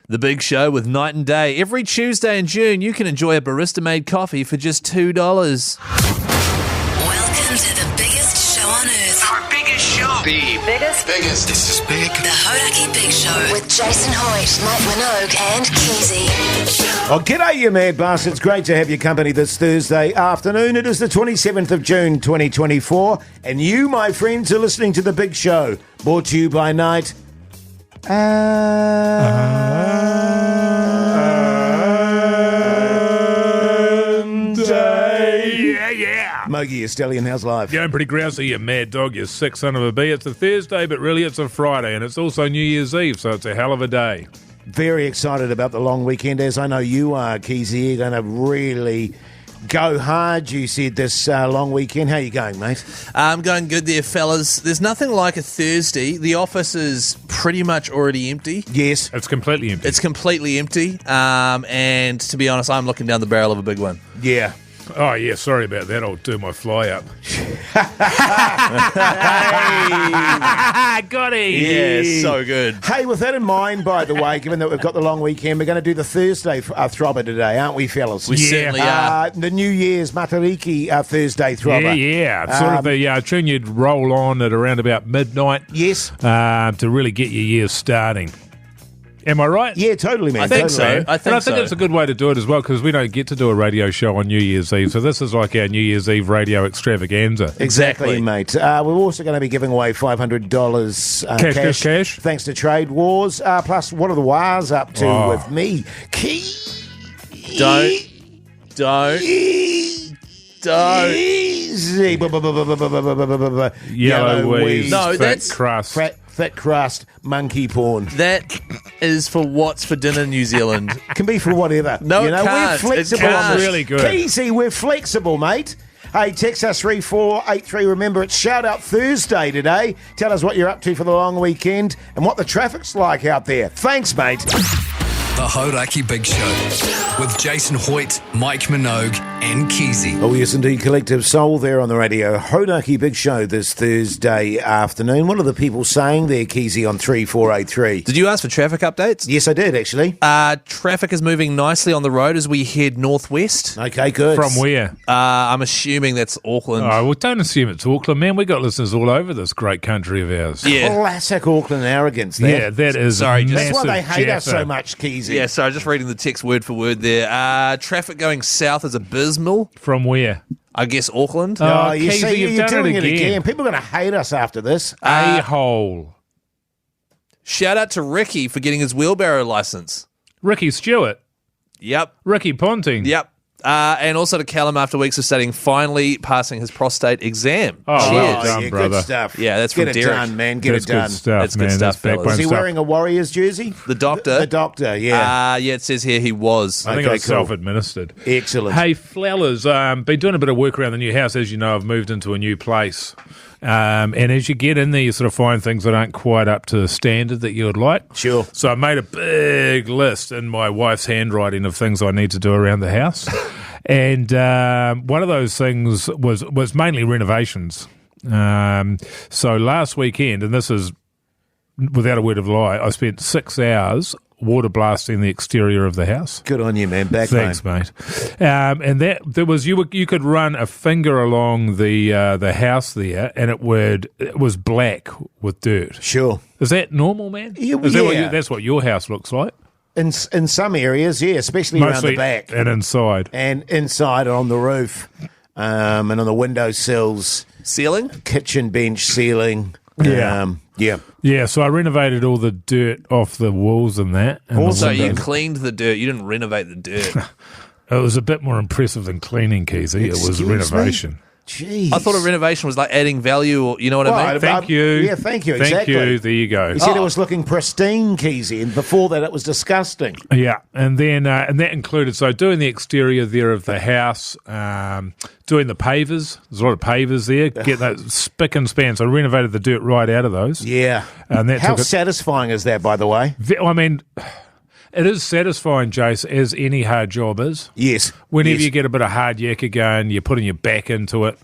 The Big Show with Night and Day. Every Tuesday in June, you can enjoy a barista-made coffee for just $2. Welcome to the biggest show on earth. Our biggest show. The biggest. This is big. The Hodaki Big Show with Jason Hoyt, Mike Minogue and Keyzie. Oh, g'day, you mad bastards. Great to have your company this Thursday afternoon. It is the 27th of June, 2024. And you, my friends, are listening to The Big Show. Brought to you by Night and Day. Yeah. Mogi, your stallion, how's life? Going pretty grousey, you mad dog, you sick son of a bee. It's a Thursday, but really it's a Friday, and it's also New Year's Eve, so it's a hell of a day. Very excited about the long weekend, as I know you are, Keyzie. You're going to really go hard, you said, this long weekend. How you going, mate? I'm going good there, fellas. There's nothing like a Thursday. The office is pretty much already empty. Yes. It's completely empty. It's completely empty. And to be honest, I'm looking down the barrel of a big one. Yeah. Oh, yeah, sorry about that. I'll do my fly up. Got it. Yeah, so good. Hey, with that in mind, by the way, given that we've got the long weekend, we're going to do the Thursday throbber today, aren't we, fellas? We certainly are. The New Year's Matariki Thursday throbber. Yeah. It's sort of the tune you'd roll on at around about midnight. Yes. To really get your year starting. Am I right? Yeah, totally, man. I think totally. so. I think it's a good way to do it as well, because we don't get to do a radio show on New Year's Eve, so this is like our New Year's Eve radio extravaganza. Exactly, mate. We're also going to be giving away $500 cash. Thanks to Trade Wars. Plus, what are the Wars up to with me? Don't. Easy. Yellow wheeze, No, fat that's- crust. Fat crust, monkey porn. That is for what's for dinner, New Zealand. Can be for whatever. No, it we're can't. flexible It on can't. this. Really good. Keyzie, we're flexible, mate. Hey, text us 3483. Remember, it's Shout Out Thursday today. Tell us what you're up to for the long weekend and what the traffic's like out there. Thanks, mate. The Hodaki Big Show with Jason Hoyt, Mike Minogue and Keyzie. Oh, yes, indeed. Collective Soul there on the radio. Hodaki Big Show this Thursday afternoon. What are the people saying there, Keyzie, on 3483? Did you ask for traffic updates? Yes, I did, actually. Traffic is moving nicely on the road as we head northwest. Okay, good. From where? I'm assuming that's Auckland. Oh, well, don't assume it's Auckland, man. We got listeners all over this great country of ours. Yeah. Classic Auckland arrogance there. Yeah, that is Sorry, That's why they massive hate us jaffa. so much, Keyzie. Yeah, sorry, just reading the text word for word there. Traffic going south is abysmal. From where? I guess Auckland. Oh, Oh, you Keyzie, see, you've you're done doing it it again. again. People are going to hate us after this. A-hole. Shout out to Ricky for getting his wheelbarrow license. Ricky Stewart. Yep. Ricky Ponting. Yep. And also to Callum after weeks of studying, finally passing his prostate exam. Oh, Cheers. well done, yeah, brother. good stuff. Yeah, that's Get from it Derek. done, man. Get That's it done. good stuff, That's good man. stuff, That's fellas. backbone Is he stuff. wearing a Warriors jersey? The doctor. The doctor, yeah. Yeah, it says here he was. I think Okay, it was cool. self-administered. Excellent. Hey, Flowers, been doing a bit of work around the new house. As you know, I've moved into a new place. And as you get in there, you sort of find things that aren't quite up to the standard that you would like. Sure. So I made a big list in my wife's handwriting of things I need to do around the house. And one of those things was mainly renovations. So last weekend, and this is without a word of lie, I spent 6 hours water blasting the exterior of the house. Good on you, man. Backbone. Thanks, mate. And there was you could run a finger along the house there, and it was black with dirt. Sure. Is that normal, man? Yeah, Is that yeah. that's what your house looks like? In some areas, yeah, especially around the back. and inside. And inside on the roof and on the windowsills, Ceiling? kitchen bench, ceiling. Yeah. Yeah. Yeah, so I renovated all the dirt off the walls and that. And Also, the you windows. cleaned the dirt. You didn't renovate the dirt. It was a bit more impressive than cleaning, Keyzie. It was Excuse me? renovation. Jeez. I thought a renovation was like adding value, or you know what I mean? Right. Thank you. Yeah, thank you. Thank Exactly. you. There you go. He said it was looking pristine, Keyzie, and before that it was disgusting. Yeah, and then and that included doing the exterior there of the house, doing the pavers. There's a lot of pavers there. Get that spick and span. So I renovated the dirt right out of those. Yeah. And that How took it. satisfying is that, by the way? I mean, It is satisfying, Jase, as any hard job is. Yes. Whenever Yes. you get a bit of hard yakka going, you're putting your back into it,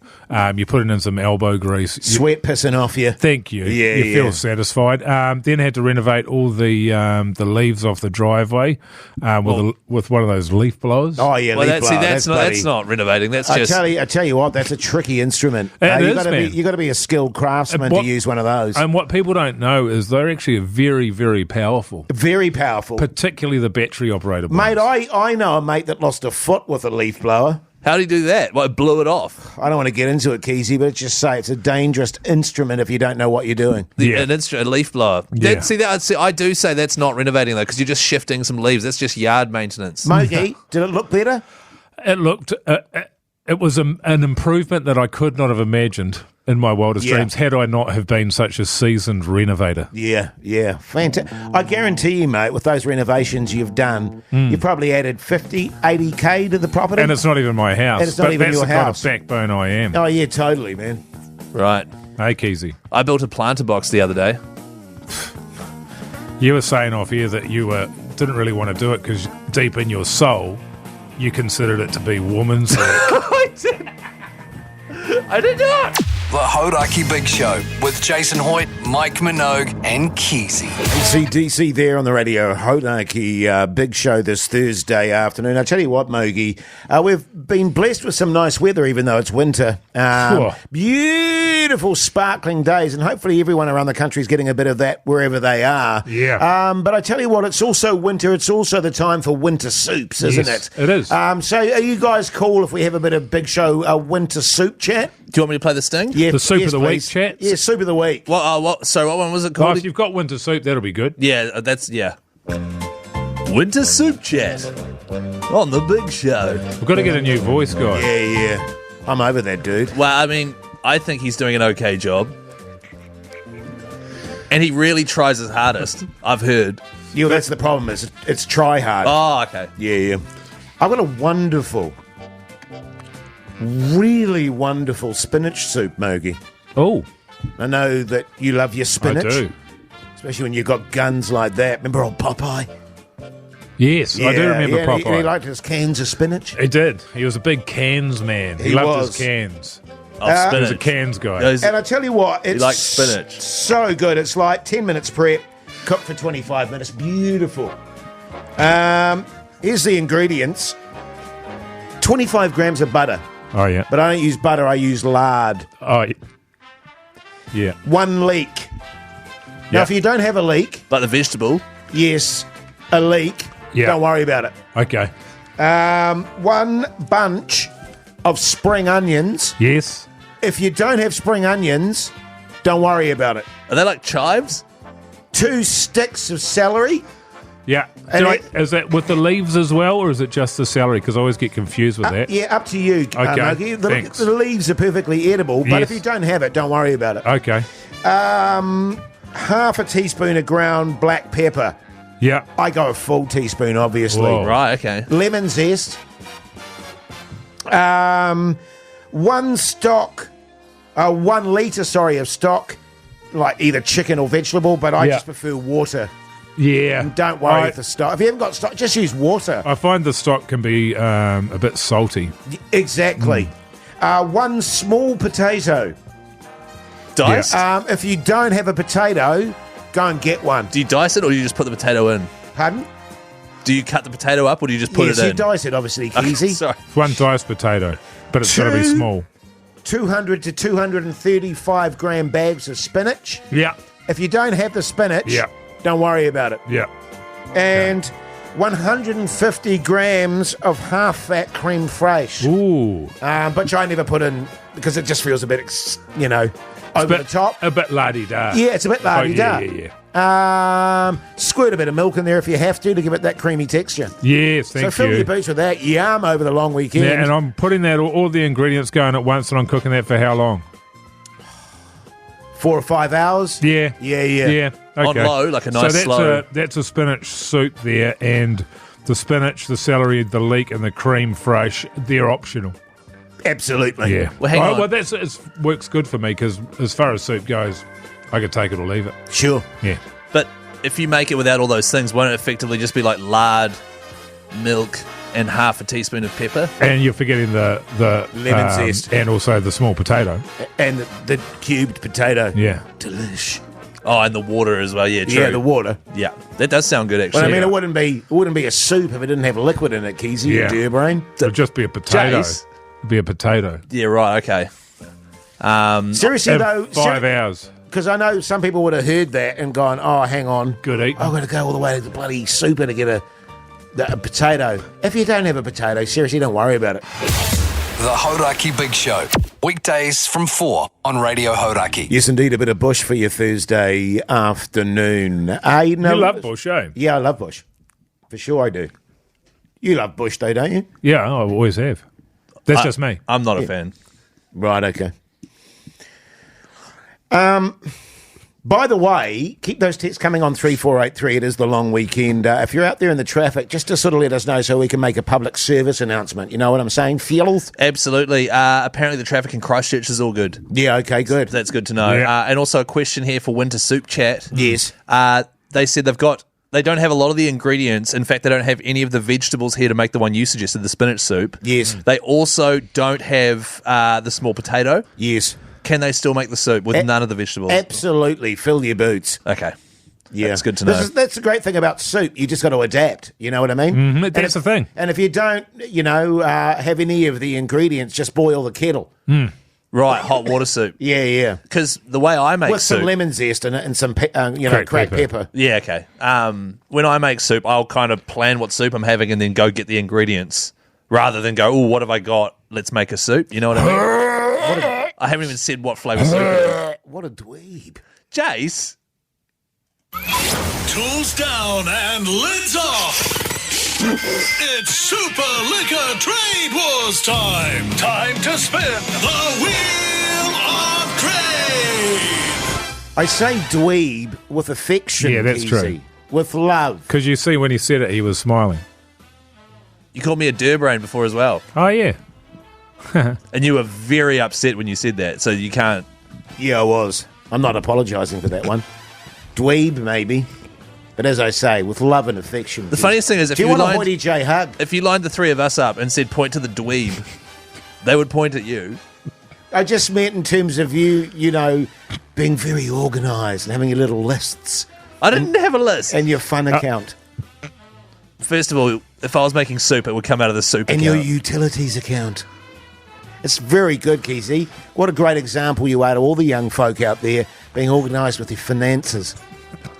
you're putting in some elbow grease. Sweat pissing off you. Thank you. Yeah, you feel yeah. satisfied. Then had to renovate all the leaves off the driveway with one of those leaf blowers. Oh, yeah, Well, leaf blower. that's bloody- not renovating. That's I just. tell you what, that's a tricky instrument. It You is, man. got to be a skilled craftsman to use one of those. And what people don't know is they're actually very, very powerful, Very powerful. particularly the battery operated ones. Mate, I know a mate that lost a foot with a leaf blower. How do you do that? Well, it blew it off. I don't want to get into it, Keyzie, but just say it's a dangerous instrument if you don't know what you're doing. Yeah. An instrument, a leaf blower. Yeah. I do say that's not renovating, though, because you're just shifting some leaves. That's just yard maintenance. Mogi, did it look better? It looked. It was an improvement that I could not have imagined in my wildest Yeah. dreams had I not have been such a seasoned renovator. Yeah. Fantastic. I guarantee you, mate, with those renovations you've done, you've probably added 50, 80K to the property. And it's not even my house. And it's not but even that's your the house. kind of backbone I am. Oh, yeah, totally, man. Right. Hey, Keyzie. I built a planter box the other day. You were saying off here that you didn't really want to do it because deep in your soul, you considered it to be woman's work. I did not. The Hodaki Big Show with Jason Hoyt, Mike Minogue, and Keyzie. ACDC there on the radio. Hodaki big show this Thursday afternoon. I tell you what, Mogi, we've been blessed with some nice weather, even though it's winter. Sure. Beautiful, sparkling days, and hopefully everyone around the country is getting a bit of that wherever they are. Yeah. But I tell you what, it's also winter. It's also the time for winter soups, isn't Yes, it? it is. So are you guys cool if we have a bit of big show winter soup chat? Do you want me to play the sting? Yeah, The soup of the week please. chat? Yeah, soup of the week. Sorry, what one was it Well, called? if you've got winter soup, that'll be good. Yeah. Winter soup chat on the big show. We've got to get a new voice guy. Yeah. I'm over that, dude. Well, I mean, I think he's doing an okay job. And he really tries his hardest, I've heard. Yeah, that's the problem. Is it's try hard. Oh, okay. Yeah. I've got a really wonderful spinach soup, Mogi. Oh, I know that you love your spinach. I do. Especially when you've got guns like that. Remember old Popeye? Yes, I do remember yeah, Popeye. He liked his cans of spinach. He did. He was a big cans man. He He loved was. his cans. Oh, He was spinach. a cans guy. Those- And I tell you what, it's likes spinach. so good. It's like 10 minutes prep, cooked for 25 minutes. Beautiful. Here's the ingredients. 25 grams of butter. Oh, yeah. But I don't use butter, I use lard. Oh, yeah. 1 leek. Now, Yeah. if you don't have a leek, Like the vegetable. yes, a leek, Yeah. don't worry about it. Okay. 1 bunch of spring onions. Yes. If you don't have spring onions, don't worry about it. Are they like chives? 2 sticks of celery. Yeah. And Is that with the leaves as well, or is it just the celery? Because I always get confused with that. Yeah, up to you. Okay, Mogi. thanks. The leaves are perfectly edible, but Yes. if you don't have it, don't worry about it. Okay. Half a teaspoon of ground black pepper. Yeah. I go a full teaspoon, obviously. Whoa. Right, okay. Lemon zest. 1 litre, of stock, like either chicken or vegetable, but I Yeah. just prefer water. Yeah. Don't worry with the stock. If you haven't got stock, just use water. I find the stock can be a bit salty. Exactly. 1 small potato. Diced? If you don't have a potato, go and get one. Do you dice it or do you just put the potato in? Pardon? Do you cut the potato up or do you just put Yes, it in? you dice it, obviously, Keyzie. Sorry. 1 diced potato, but it's got to be Two- small. 200 to 235 gram bags of spinach. Yeah. If you don't have the spinach, Yeah. don't worry about it. Yeah. And 150 grams of half-fat creme fraiche, Ooh. but I never put in because it just feels a bit, over the top. A bit la-di-da. Yeah, it's a bit la-di-da. Yeah. Squirt a bit of milk in there if you have to give it that creamy texture. Yes, So thank fill you. your boots with that. Yum over the long weekend. Yeah, and I'm putting that all the ingredients going at once, and I'm cooking that for how long? 4 or 5 hours. Yeah. Yeah. Okay. On low, like a nice so slow. that's a spinach soup there, and the spinach, the celery, the leek, and the cream fraiche, they're optional. Absolutely. Yeah. Well, hang on. Well, it works good for me because as far as soup goes, I could take it or leave it. Sure. Yeah. But if you make it without all those things, won't it effectively just be like lard, milk, and half a teaspoon of pepper? And you're forgetting the Lemon zest. and also the small potato. And the cubed potato. Yeah. Delish. Oh, and the water as well. Yeah, true. Yeah, the water. Yeah, that does sound good, actually. Well, I mean, it wouldn't be a soup if it didn't have liquid in it, Keyzie, Yeah. you dear brain. It would just be a potato. Jase. It'd be a potato. Yeah, right, okay. Seriously, In though, 5 hours. because I know some people would have heard that and gone, oh, hang on. Good eating. I've got to go all the way to the bloody super to get a potato. If you don't have a potato, seriously, don't worry about it. The Hauraki Big Show. Weekdays from 4 on Radio Hauraki. Yes, indeed, a bit of bush for your Thursday afternoon. You love bush, eh? Yeah, I love bush. For sure I do. You love bush, though, don't you? Yeah, I always have. That's just me. I'm not a fan. Right, okay. By the way, keep those texts coming on 3483. It is the long weekend. If you're out there in the traffic, just to sort of let us know so we can make a public service announcement. You know what I'm saying? Feels? Absolutely. Apparently the traffic in Christchurch is all good. Yeah, okay, good. That's good to know. Yeah. And also a question here for Winter Soup Chat. Yes. They said they don't have a lot of the ingredients. In fact, they don't have any of the vegetables here to make the one you suggested, the spinach soup. Yes. They also don't have the small potato. Yes. Can they still make the soup with none of the vegetables? Absolutely. Fill your boots. Okay. Yeah. That's good to know. That's the great thing about soup. You just got to adapt. You know what I mean? Mm-hmm. That's the thing. And if you don't, have any of the ingredients, just boil the kettle. Right, hot water soup. Yeah. Because the way I make With soup... some lemon zest in it and some, Cracked cracked pepper. pepper. Yeah, okay. When I make soup, I'll kind of plan what soup I'm having and then go get the ingredients rather than go, oh, what have I got? Let's make a soup. You know what I mean? I haven't even said what flavour soup it is. What a dweeb. Jase? Tools down and lids off. It's Super Liquor Trade Wars time. Time to spin the Wheel of Trade. I say dweeb with affection. Yeah, that's Keyzie. true. With love. Because you see when he said it, he was smiling. You called me a durbrain before as well. Oh, yeah. And you were very upset when you said that, so you can't... Yeah, I was. I'm not apologising for that one. Dweeb, maybe. But as I say, with love and affection. The funniest thing is if Do you you want a lined, Hoity J hug? if you lined the three of us up and said point to the dweeb, they would point at you. I just meant in terms of you, being very organised and having your little lists I didn't have a list. and your fun account. First of all, if I was making soup, it would come out of the soup And account. your utilities account. It's very good, Keyzie. What a great example you are to all the young folk out there being organised with your finances.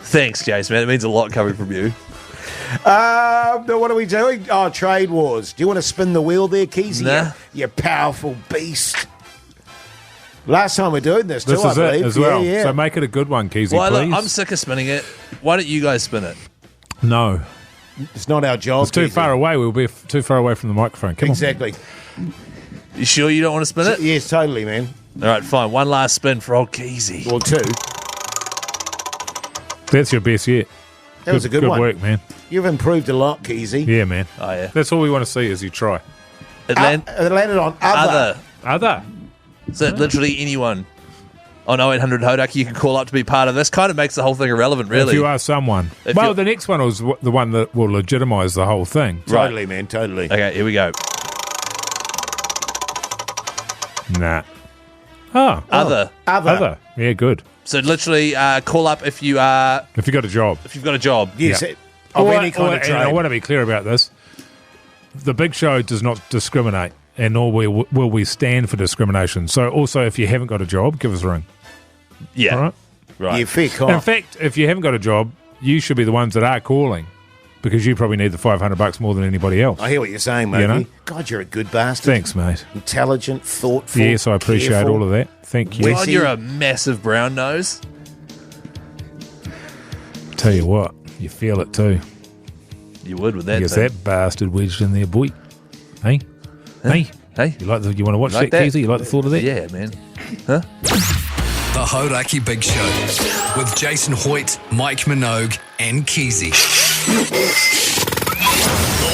Thanks, Jase, man. It means a lot coming from you. What are we doing? Oh, trade wars. Do you want to spin the wheel there, Keyzie? Nah. You powerful beast. Last time we're doing this, too, This is I it believe. as well. Yeah. So make it a good one, Keyzie, Well, look, please. I'm sick of spinning it. Why don't you guys spin it? No. It's not our job. It's too Keyzie. far away. We'll be too far away from the microphone. Come Exactly. You sure you don't want to spin it? Yes, totally, man. All right, fine. One last spin for old Keyzie. Or two. on. That's your best yet. That was a good one. Good work, man. You've improved a lot, Keyzie. Yeah, man. Oh, yeah. That's all we want to see is you try. It land- It landed on other. other. Other. So literally anyone on 0800 Hodaki you can call up to be part of this. Kind of makes the whole thing irrelevant, really. If you are someone. If Well, you're- the next one was the one that will legitimise the whole thing. Right. Totally, man, totally. Okay, here we go. Nah. Oh. Other. Other. Yeah, good. So literally call up if you are If you got a job. if you've got a job. Yes, Yeah. of any kind of and trade. I want to be clear about this. The Big Show does not discriminate, and nor will we stand for discrimination. So also, if you haven't got a job, give us a ring. Yeah. All right? Right. Yeah, fair In cop. fact, if you haven't got a job, you should be the ones that are calling because you probably need the $500 more than anybody else. I hear what you're saying, mate. You know? God, you're a good bastard. Thanks, mate. Intelligent, thoughtful. Yes, I appreciate careful. all of that. Thank you. Wes- God, you're a massive brown nose. Tell you what, you feel it too. You would with that Gets thing. that bastard wedged in there, boy. Hey? Hey? Hey? You want to watch Like that, that? Keyzie? You like the thought of that? Yeah, man. The Hauraki Big Show with Jason Hoyt, Mike Minogue, and Keyzie.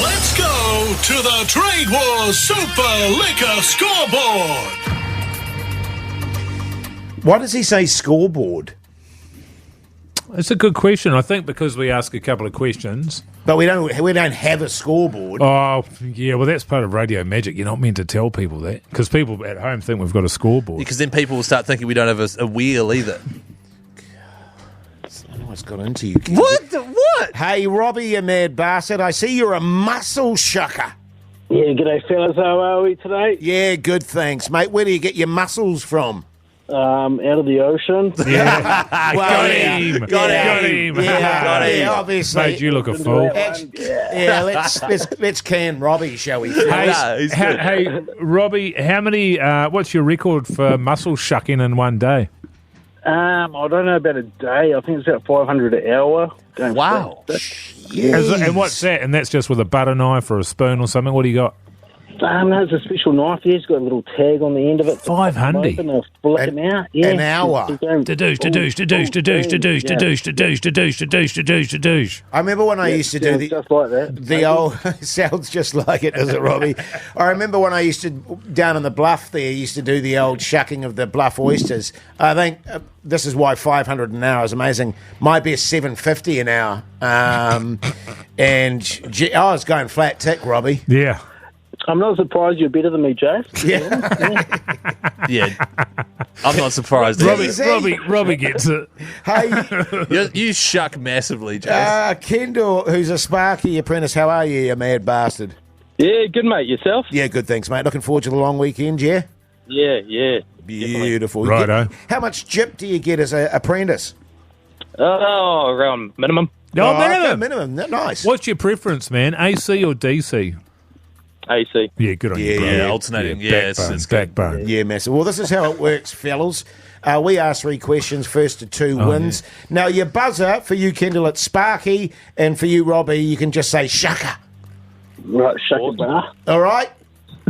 Let's go to the Trade Wars Super Liquor Scoreboard. Why does he say scoreboard? It's a good question. I think because we ask a couple of questions. But we don't have a scoreboard. Oh, yeah, well, that's part of radio magic. You're not meant to tell people that because people at home think we've got a scoreboard. Because then people will start thinking we don't have a wheel either. I know what's got into you. What? Hey, Robbie, you mad bastard. I see you're a muscle shucker. Yeah, g'day fellas, how are we today? Yeah, good, thanks, mate. Where do you get your muscles from? Out of the ocean. Yeah. Well, Got him. Yeah, obviously. Made you look a fool. Let's can Robbie, shall we? Hey, Robbie, how many? What's your record for muscle shucking in one day? I don't know about a day. I think it's about 500 an hour. Wow. And what's that? And that's just with a butter knife or a spoon or something. What do you got? There's a special knife here. It's got a little tag on the end of it. 500? And flick them out. Yeah. An hour. I remember when I used to do just like that. the old sounds just like it, does it, Robbie? I remember when I used to down in the bluff there, used to do the old shucking of the bluff oysters. I think this is why 500 an hour is amazing. My best 750 an hour, and I was going flat tick, Robbie. Yeah. I'm not surprised you're better than me, Jase. Yeah. I'm not surprised. Robbie gets it. Hey, You shuck massively, Jase. Kendall, who's a Sparky apprentice, how are you, you mad bastard? Yeah, good, mate. Yourself? Yeah, good, thanks, mate. Looking forward to the long weekend, yeah? Yeah. Beautiful. Righto. How much gyp do you get as an apprentice? Around minimum. Minimum. Nice. What's your preference, man? AC or DC? AC. Yeah, good on you, bro. Yeah, alternating. Yeah, it's good. Backbone. Yeah, massive. Well, this is how it works, fellas. We ask 3 questions, first to 2 wins. Yeah. Now, your buzzer, for you, Kendall, it's Sparky, and for you, Robbie, you can just say shucker. Right, shaka bar. All right?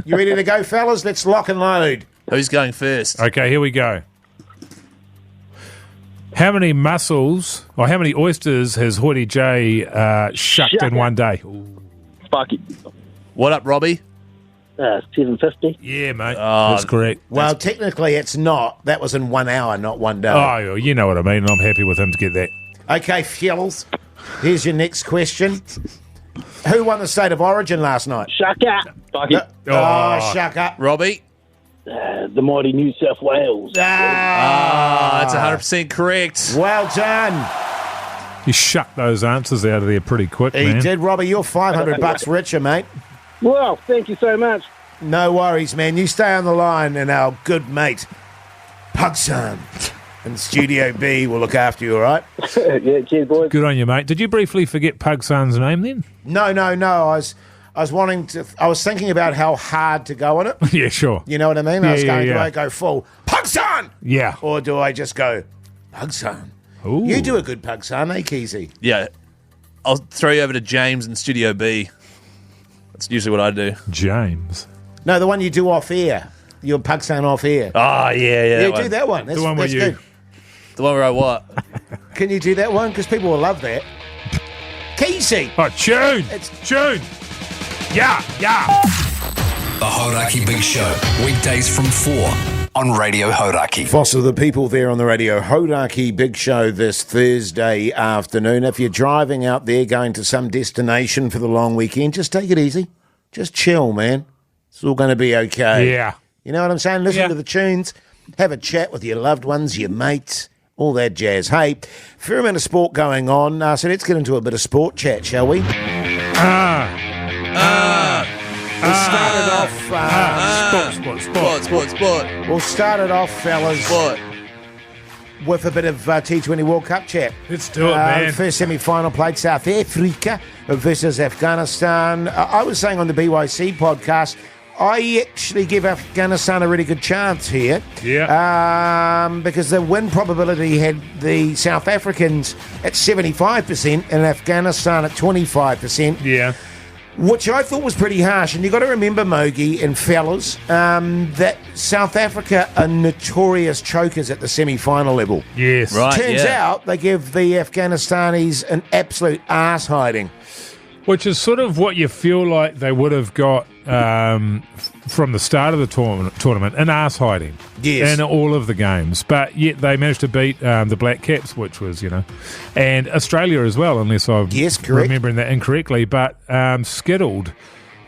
You ready to go, fellas? Let's lock and load. Who's going first? Okay, here we go. How many mussels or how many oysters has Hoity J shucked in one day? Fuck it. What up, Robbie? 750. Yeah, mate. That's correct. Well, technically, it's not. That was in 1 hour, not 1 day. Oh, you know what I mean, and I'm happy with him to get that. Okay, fellas, here's your next question. Who won the State of Origin last night? Shaka. Fuck it. Shucker. Robbie? The mighty New South Wales. That's 100% correct. Well done. You shucked those answers out of there pretty quick, He man. did, Robbie. You're $500 richer, mate. Well, thank you so much. No worries, man. You stay on the line, and our good mate, Pugson, in Studio B will look after you, all right? Yeah, cheers, boys. Good on you, mate. Did you briefly forget Pugsan's name then? No. I was thinking about how hard to go on it. Yeah, sure. You know what I mean? I was going, do yeah. I go full Pugson? Yeah. Or do I just go Pugson? Ooh. You do a good Pugson, eh, Keyzie? Yeah. I'll throw you over to James in Studio B. That's usually what I do. James. No, the one you do off air. Your Pugson off air. Oh, yeah. Yeah, do that one. That's, The one where that's you- good. The one where I what? Can you do that one? Because people will love that. Keyzie! Oh, tune! It's- Tune! Yeah! The Hodaki Big Show. Weekdays from 4 on Radio Hodaki. Foster the people there on the Radio Hodaki Big Show this Thursday afternoon. If you're driving out there going to some destination for the long weekend, just take it easy. Just chill, man. It's all going to be okay. Yeah. You know what I'm saying? Listen Yeah. to the tunes. Have a chat with your loved ones, your mates, all that jazz. Hey, fair amount of sport going on. So let's get into a bit of sport chat, shall we? We'll start it off. Sport. We'll start it off, fellas, Sport. with a bit of T20 World Cup chat. Let's do it, man. First semi-final played South Africa versus Afghanistan. I was saying on the BYC podcast, I actually give Afghanistan a really good chance here. Yeah. Because the win probability had the South Africans at 75% and Afghanistan at 25%. Yeah. Which I thought was pretty harsh. And you've got to remember, Mogi and fellas, that South Africa are notorious chokers at the semi-final level. Yes. Right. Turns yeah. out they give the Afghanistanis an absolute arse hiding. Which is sort of what you feel like they would have got from the start of the tournament in arse hiding. Yes. In all of the games. But yet they managed to beat the Black Caps, which was, and Australia as well, unless I'm correct. remembering that incorrectly, but skittled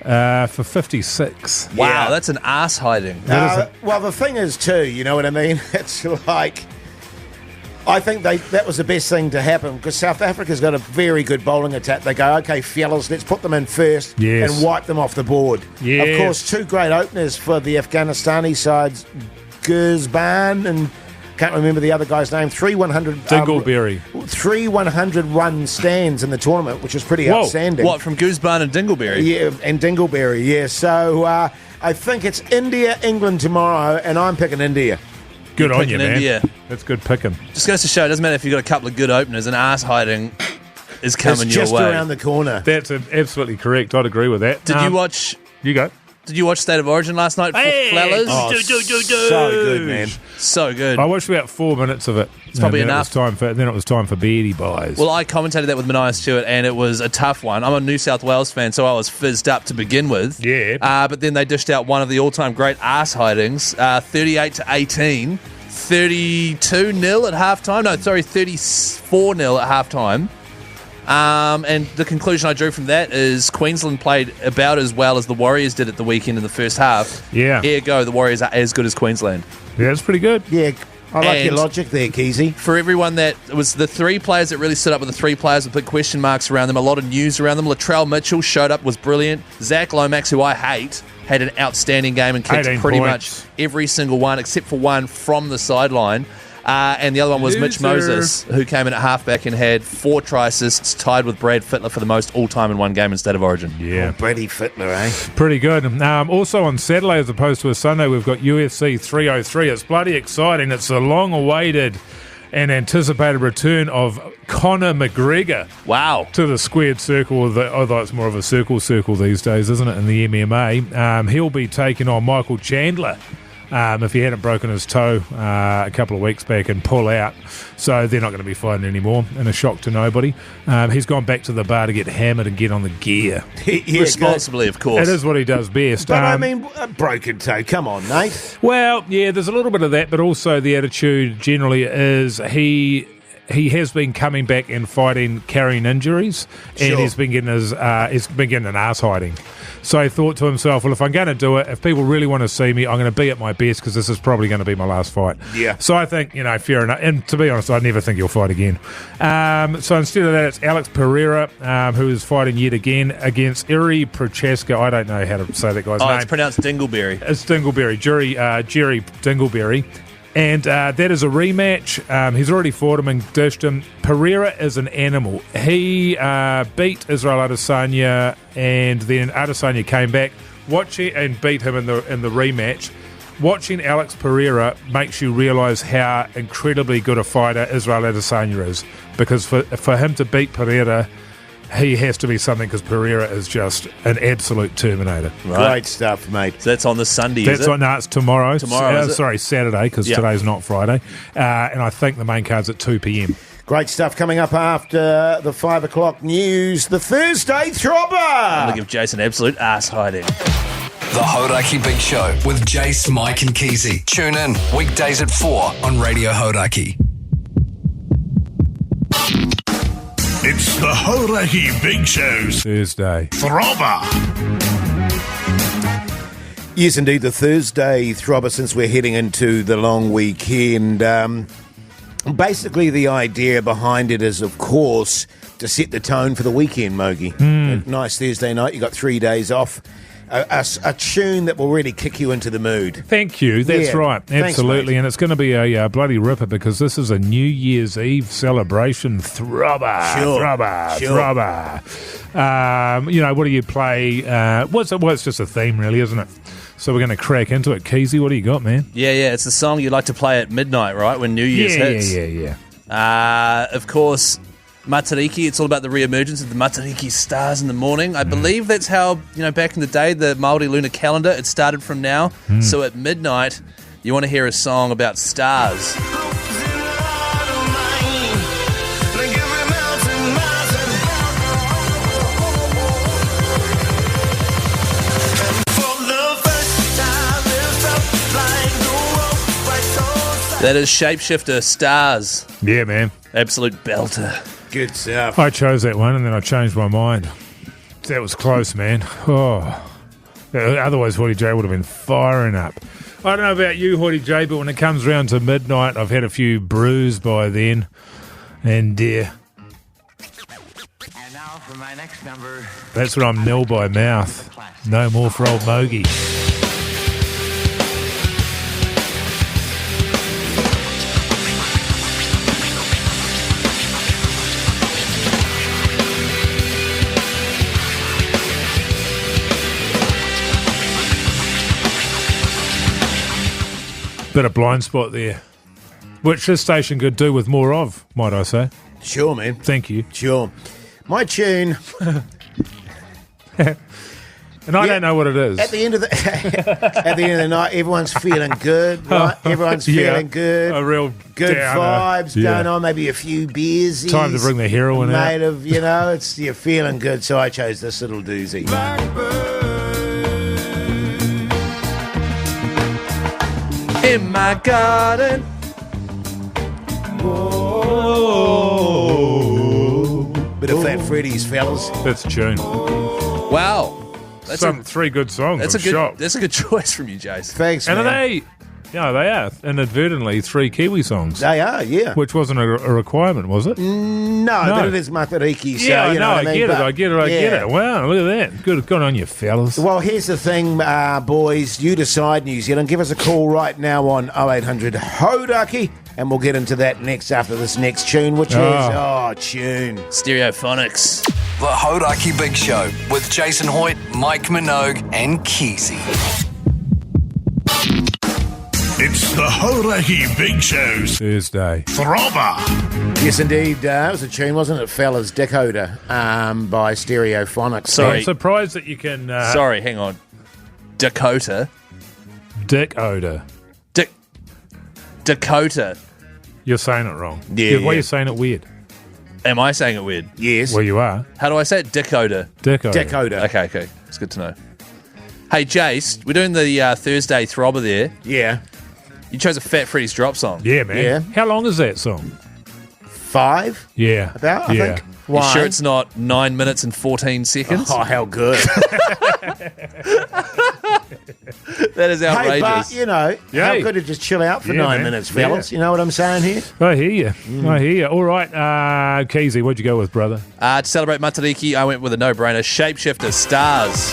for 56. Wow, Yeah. that's an ass hiding. Well, the thing is, too, you know what I mean? It's like, I think that was the best thing to happen because South Africa's got a very good bowling attack. They go, okay, fellas, let's put them in first Yes. and wipe them off the board. Yeah. Of course, two great openers for the Afghanistani sides, Gurzban and can't remember the other guy's name. 3-100 Dingleberry. 3-100 stands in the tournament, which is pretty outstanding. What, from Goosebarn and Dingleberry? Yeah, and Dingleberry, yeah. So I think it's India, England tomorrow, and I'm picking India. Good on picking you, man. India. That's good picking. Just goes to show, it doesn't matter if you've got a couple of good openers, an ass hiding is coming It's your just way. around the corner. That's absolutely correct. I'd agree with that. Did you watch? You go. Did you watch State of Origin last night for Flellers? So good, man. So good. I watched about 4 minutes of it. It's probably then enough. Then it was time for beardy buys. Well, I commentated that with Mania Stewart, and it was a tough one. I'm a New South Wales fan, so I was fizzed up to begin with. Yeah. But then they dished out one of the all-time great ass hidings, 38-18, 32-0 at halftime. No, sorry, 34-0 at halftime. And the conclusion I drew from that is Queensland played about as well as the Warriors did at the weekend in the first half. Yeah. Ergo, the Warriors are as good as Queensland. Yeah, it's pretty good. Yeah, I like your And- logic there, Keyzie. For everyone that it was the three players that really stood up with the three players with big question marks around them, a lot of news around them. Latrell Mitchell showed up, was brilliant. Zach Lomax, who I hate, had an outstanding game and kicked 18 pretty points. much every single one except for one from the sideline. And the other one was Mitch Loser. Moses, who came in at halfback and had 4 try assists, tied with Brad Fittler for the most all-time in one game in State of Origin. Yeah. Brady Fittler, eh? Pretty good. Also on Saturday, as opposed to a Sunday, we've got UFC 303. It's bloody exciting. It's a long-awaited and anticipated return of Conor McGregor Wow. to the squared circle, although it's more of a circle these days, isn't it, in the MMA. He'll be taking on Michael Chandler. If he hadn't broken his toe a couple of weeks back and pull out. So they're not going to be fighting anymore, in a shock to nobody. He's gone back to the bar to get hammered and get on the gear. Yeah, Responsibly, of course. It is what he does best. But I mean, a broken toe. Come on, mate. Well, yeah, there's a little bit of that, but also the attitude generally is he has been coming back and fighting carrying injuries, and Sure. he's been getting an ass hiding. So he thought to himself, well, if I'm going to do it, if people really want to see me, I'm going to be at my best because this is probably going to be my last fight. Yeah. So I think, fair enough. And to be honest, I never think he'll fight again. So instead of that, it's Alex Pereira, who is fighting yet again against Iri Prochaska. I don't know how to say that guy's name. It's pronounced Dingleberry. It's Dingleberry, Jerry Dingleberry. And that is a rematch. He's already fought him and dished him. Pereira is an animal. He beat Israel Adesanya, and then Adesanya came back and beat him in the rematch. Watching Alex Pereira makes you realise how incredibly good a fighter Israel Adesanya is. Because for him to beat Pereira, he has to be something, because Pereira is just an absolute Terminator. Great stuff, mate. So that's on the Sunday, That's is it? no, it's tomorrow. Tomorrow, is it? Sorry, Saturday, because Yeah. today's not Friday. And I think the main card's at 2 p.m. Great stuff coming up after the 5 o'clock news. The Thursday I'm Throbber. going to give Jason absolute ass hiding. The Hodaki Big Show with Jase, Mike and Keyzie. Tune in weekdays at 4 on Radio Hodaki. It's the Hodaki Big Show's Thursday. Throbber. Yes, indeed, the Thursday Throbber, since we're heading into the long weekend. Basically, the idea behind it is, of course, to set the tone for the weekend, Mogi. A nice Thursday night. You got 3 days off. A tune that will really kick you into the mood. Thank you. That's Yeah. right. Thanks, Absolutely. mate. And it's going to be a bloody ripper, because this is a New Year's Eve celebration. Throbber. Sure. Throbber. Sure. Throbber. What do you play? It's just a theme, really, isn't it? So we're going to crack into it. Keyzie, what do you got, man? Yeah, it's the song you like to play at midnight, right, when New Year's hits. Yeah. Of course, Matariki, it's all about the re-emergence of the Matariki stars in the morning. I believe that's how, back in the day, the Māori lunar calendar, it started from now. So at midnight, you want to hear a song about stars. That is Shapeshifter Stars. Yeah, man. Absolute belter. Good stuff. I chose that one and then I changed my mind. That was close, man. Oh. Otherwise, Hoity J would have been firing up. I don't know about you, Hoity J, but when it comes round to midnight, I've had a few brews by then. And And now for my next number. that's when I'm nil by mouth. No more for old Mogi. Bit of blind spot there. Which this station could do with more of, might I say. Sure, man. Thank you. Sure. My tune. And I don't know what it is. At the end of the at the end of the night, everyone's feeling good, right? Everyone's feeling good. A real Good downer. vibes Yeah. going on. Maybe a few beers. Time to bring the heroin out. Made of, you're feeling good. So I chose this little doozy. In my garden. Bit of Fat Freddy's, fellas. That's a tune. Wow. That's Three good songs. That's I'm a good. shocked. That's a good choice from you, Jase. Thanks, And man. are they? Yeah, they are inadvertently 3 Kiwi songs, They are, yeah. which wasn't a requirement, was it? No, but it is Matariki. So, Yeah, you know no, what I mean? get it. But, I get it. Wow, look at that. Good on you, fellas. Well, here's the thing, boys. You decide, New Zealand. Give us a call right now on 0800 Hodaki, and we'll get into that next after this next tune, which is tune. Stereophonics. The Hodaki Big Show with Jason Hoyt, Mike Minogue, and Keyzie. It's the Horaki Big Show's Thursday. Throbber. Yes, indeed. It was a tune, wasn't it, fellas? Dakota by Stereophonics. Sorry. I'm surprised that you can. Sorry, hang on. Dakota. Dick odor. Dakota. You're saying it wrong. Yeah, Why are yeah. you saying it weird? Am I saying it weird? Yes. Well, you are. How do I say it? Dakota. Dick odor. Dakota. Okay. It's good to know. Hey, Jace, we're doing the Thursday throbber there. Yeah. You chose a Fat Freddy's drop song. Yeah, man. Yeah. How long is that song? 5? Yeah. About, I think. You Why? sure it's not 9 minutes and 14 seconds? Oh, how good. That is Hey, outrageous. but, how Yay. good to just chill out for Yeah, 9 man. minutes, fellas. Yeah. You know what I'm saying here? I hear you. I hear you. All right, Keyzie, what'd you go with, brother? To celebrate Matariki, I went with a no-brainer. Shapeshifter Stars.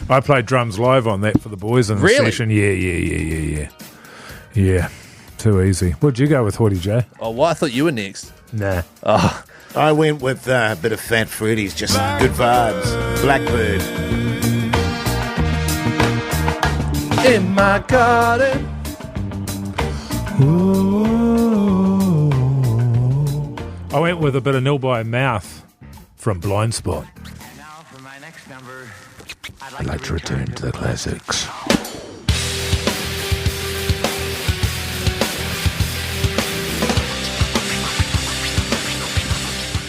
I played drums live on that for the boys in the Really? session. Yeah. Too easy. What'd you go with, Hoity J? Oh, well, I thought you were next. Nah. I went with a bit of Fat Freddy's, just good vibes. Blackbird. In my garden. I went with a bit of Nil by Mouth from Blind Spot. And now for my next number. I'd like to return to the classics.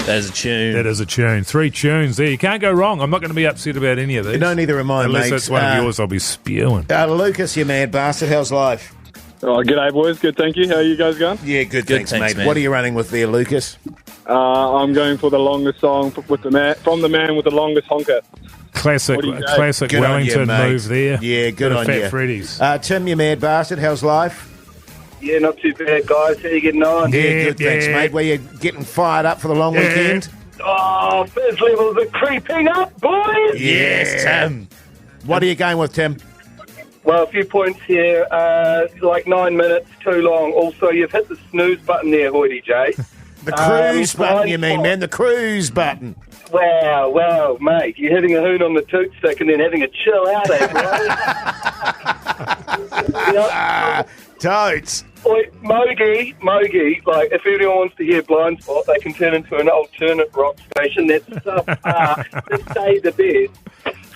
That is a tune. That is a tune. 3 tunes there. You can't go wrong. I'm not going to be upset about any of these. No, neither am I, Unless mate. it's one of yours, I'll be spewing. Lucas, you mad bastard. How's life? Oh, g'day, boys. Good, thank you. How are you guys going? Yeah, good, thanks, thanks, mate. man. What are you running with there, Lucas? I'm going for the longest song with the man from the man with the longest honker. Classic What do you say? classic Good on you, Wellington mate. move there. Yeah, good Bit of on Fat you. Freddy's. Tim, you mad bastard. How's life? Yeah, not too bad, guys. How you getting on? Yeah, Yeah, good, thanks, yeah. mate. Were you getting fired up for the long weekend? Oh, fizz levels are creeping up, boys. Yes, Tim. What are you going with, Tim? Well, a few points here. Like 9 minutes too long. Also, you've hit the snooze button there, Hoity J. The cruise button, blind you mean, spot. man? The cruise button. Wow, mate. You're hitting a hoon on the toot stick and then having a chill out, bro. Totes. Oi, Mogi, like, if anyone wants to hear Blind Spot, they can turn into an alternate rock station that's subpar to say the best.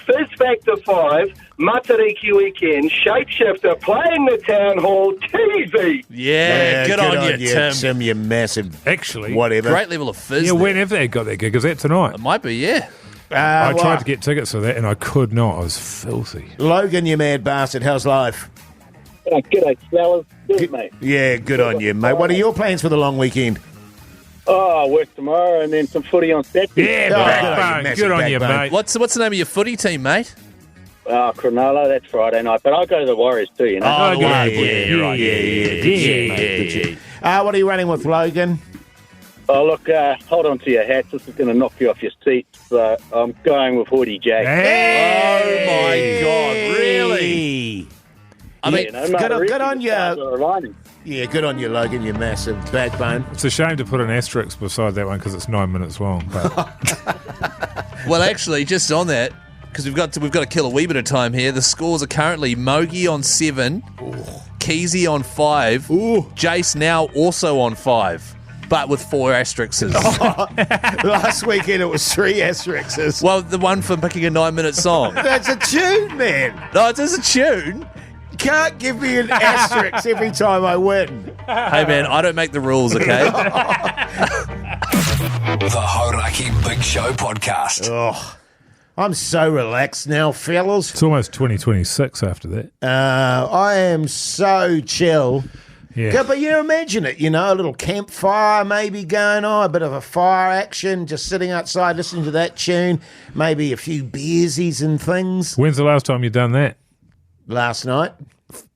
Fizz Factor 5, Matariki Weekend, Shapeshifter, playing the Town Hall, Keyzie. Yeah, good on you, Tim. Tim, you massive Actually, whatever. Great level of fizz. yeah, there. when have they got that gig? Is that tonight? It might be, yeah. I tried to get tickets for that and I could not. I was filthy. Logan, you mad bastard. How's life? G'day, fellas. Good, mate. Yeah, good on you, mate. What are your plans for the long weekend? Oh, I work tomorrow and then some footy on Saturday. Yeah, good on you, backbone. massive Good on you, backbone. mate. What's the name of your footy team, mate? Cronulla, that's Friday night. But I'll go to the Warriors too, you know. Oh, good. yeah, Yeah, right. yeah. What are you running with, Logan? Oh, look, hold on to your hats. This is going to knock you off your seats. I'm going with Hoodie Jase. Hey! Oh, my God, really? I mean, You know, good on the you. stars are aligning. Yeah, good on you, Logan, you massive backbone. It's a shame to put an asterisk beside that one because it's 9 minutes long. But well, actually, just on that, because we've got to kill a wee bit of time here. The scores are currently Mogi on 7, Keyzie on 5, Jase now also on 5, but with 4 asterisks. Last weekend it was 3 asterisks. Well, the one for picking a 9-minute song. That's a tune, man. No, it is a tune. Can't give me an asterisk every time I win. Hey, man, I don't make the rules, okay? The Hauraki Big Show podcast. Oh, I'm so relaxed now, fellas. it's almost 2026 after that. I am so chill. Yeah. But you imagine it, a little campfire maybe going on, a bit of a fire action, just sitting outside listening to that tune, maybe a few beersies and things. When's the last time you done that? Last night.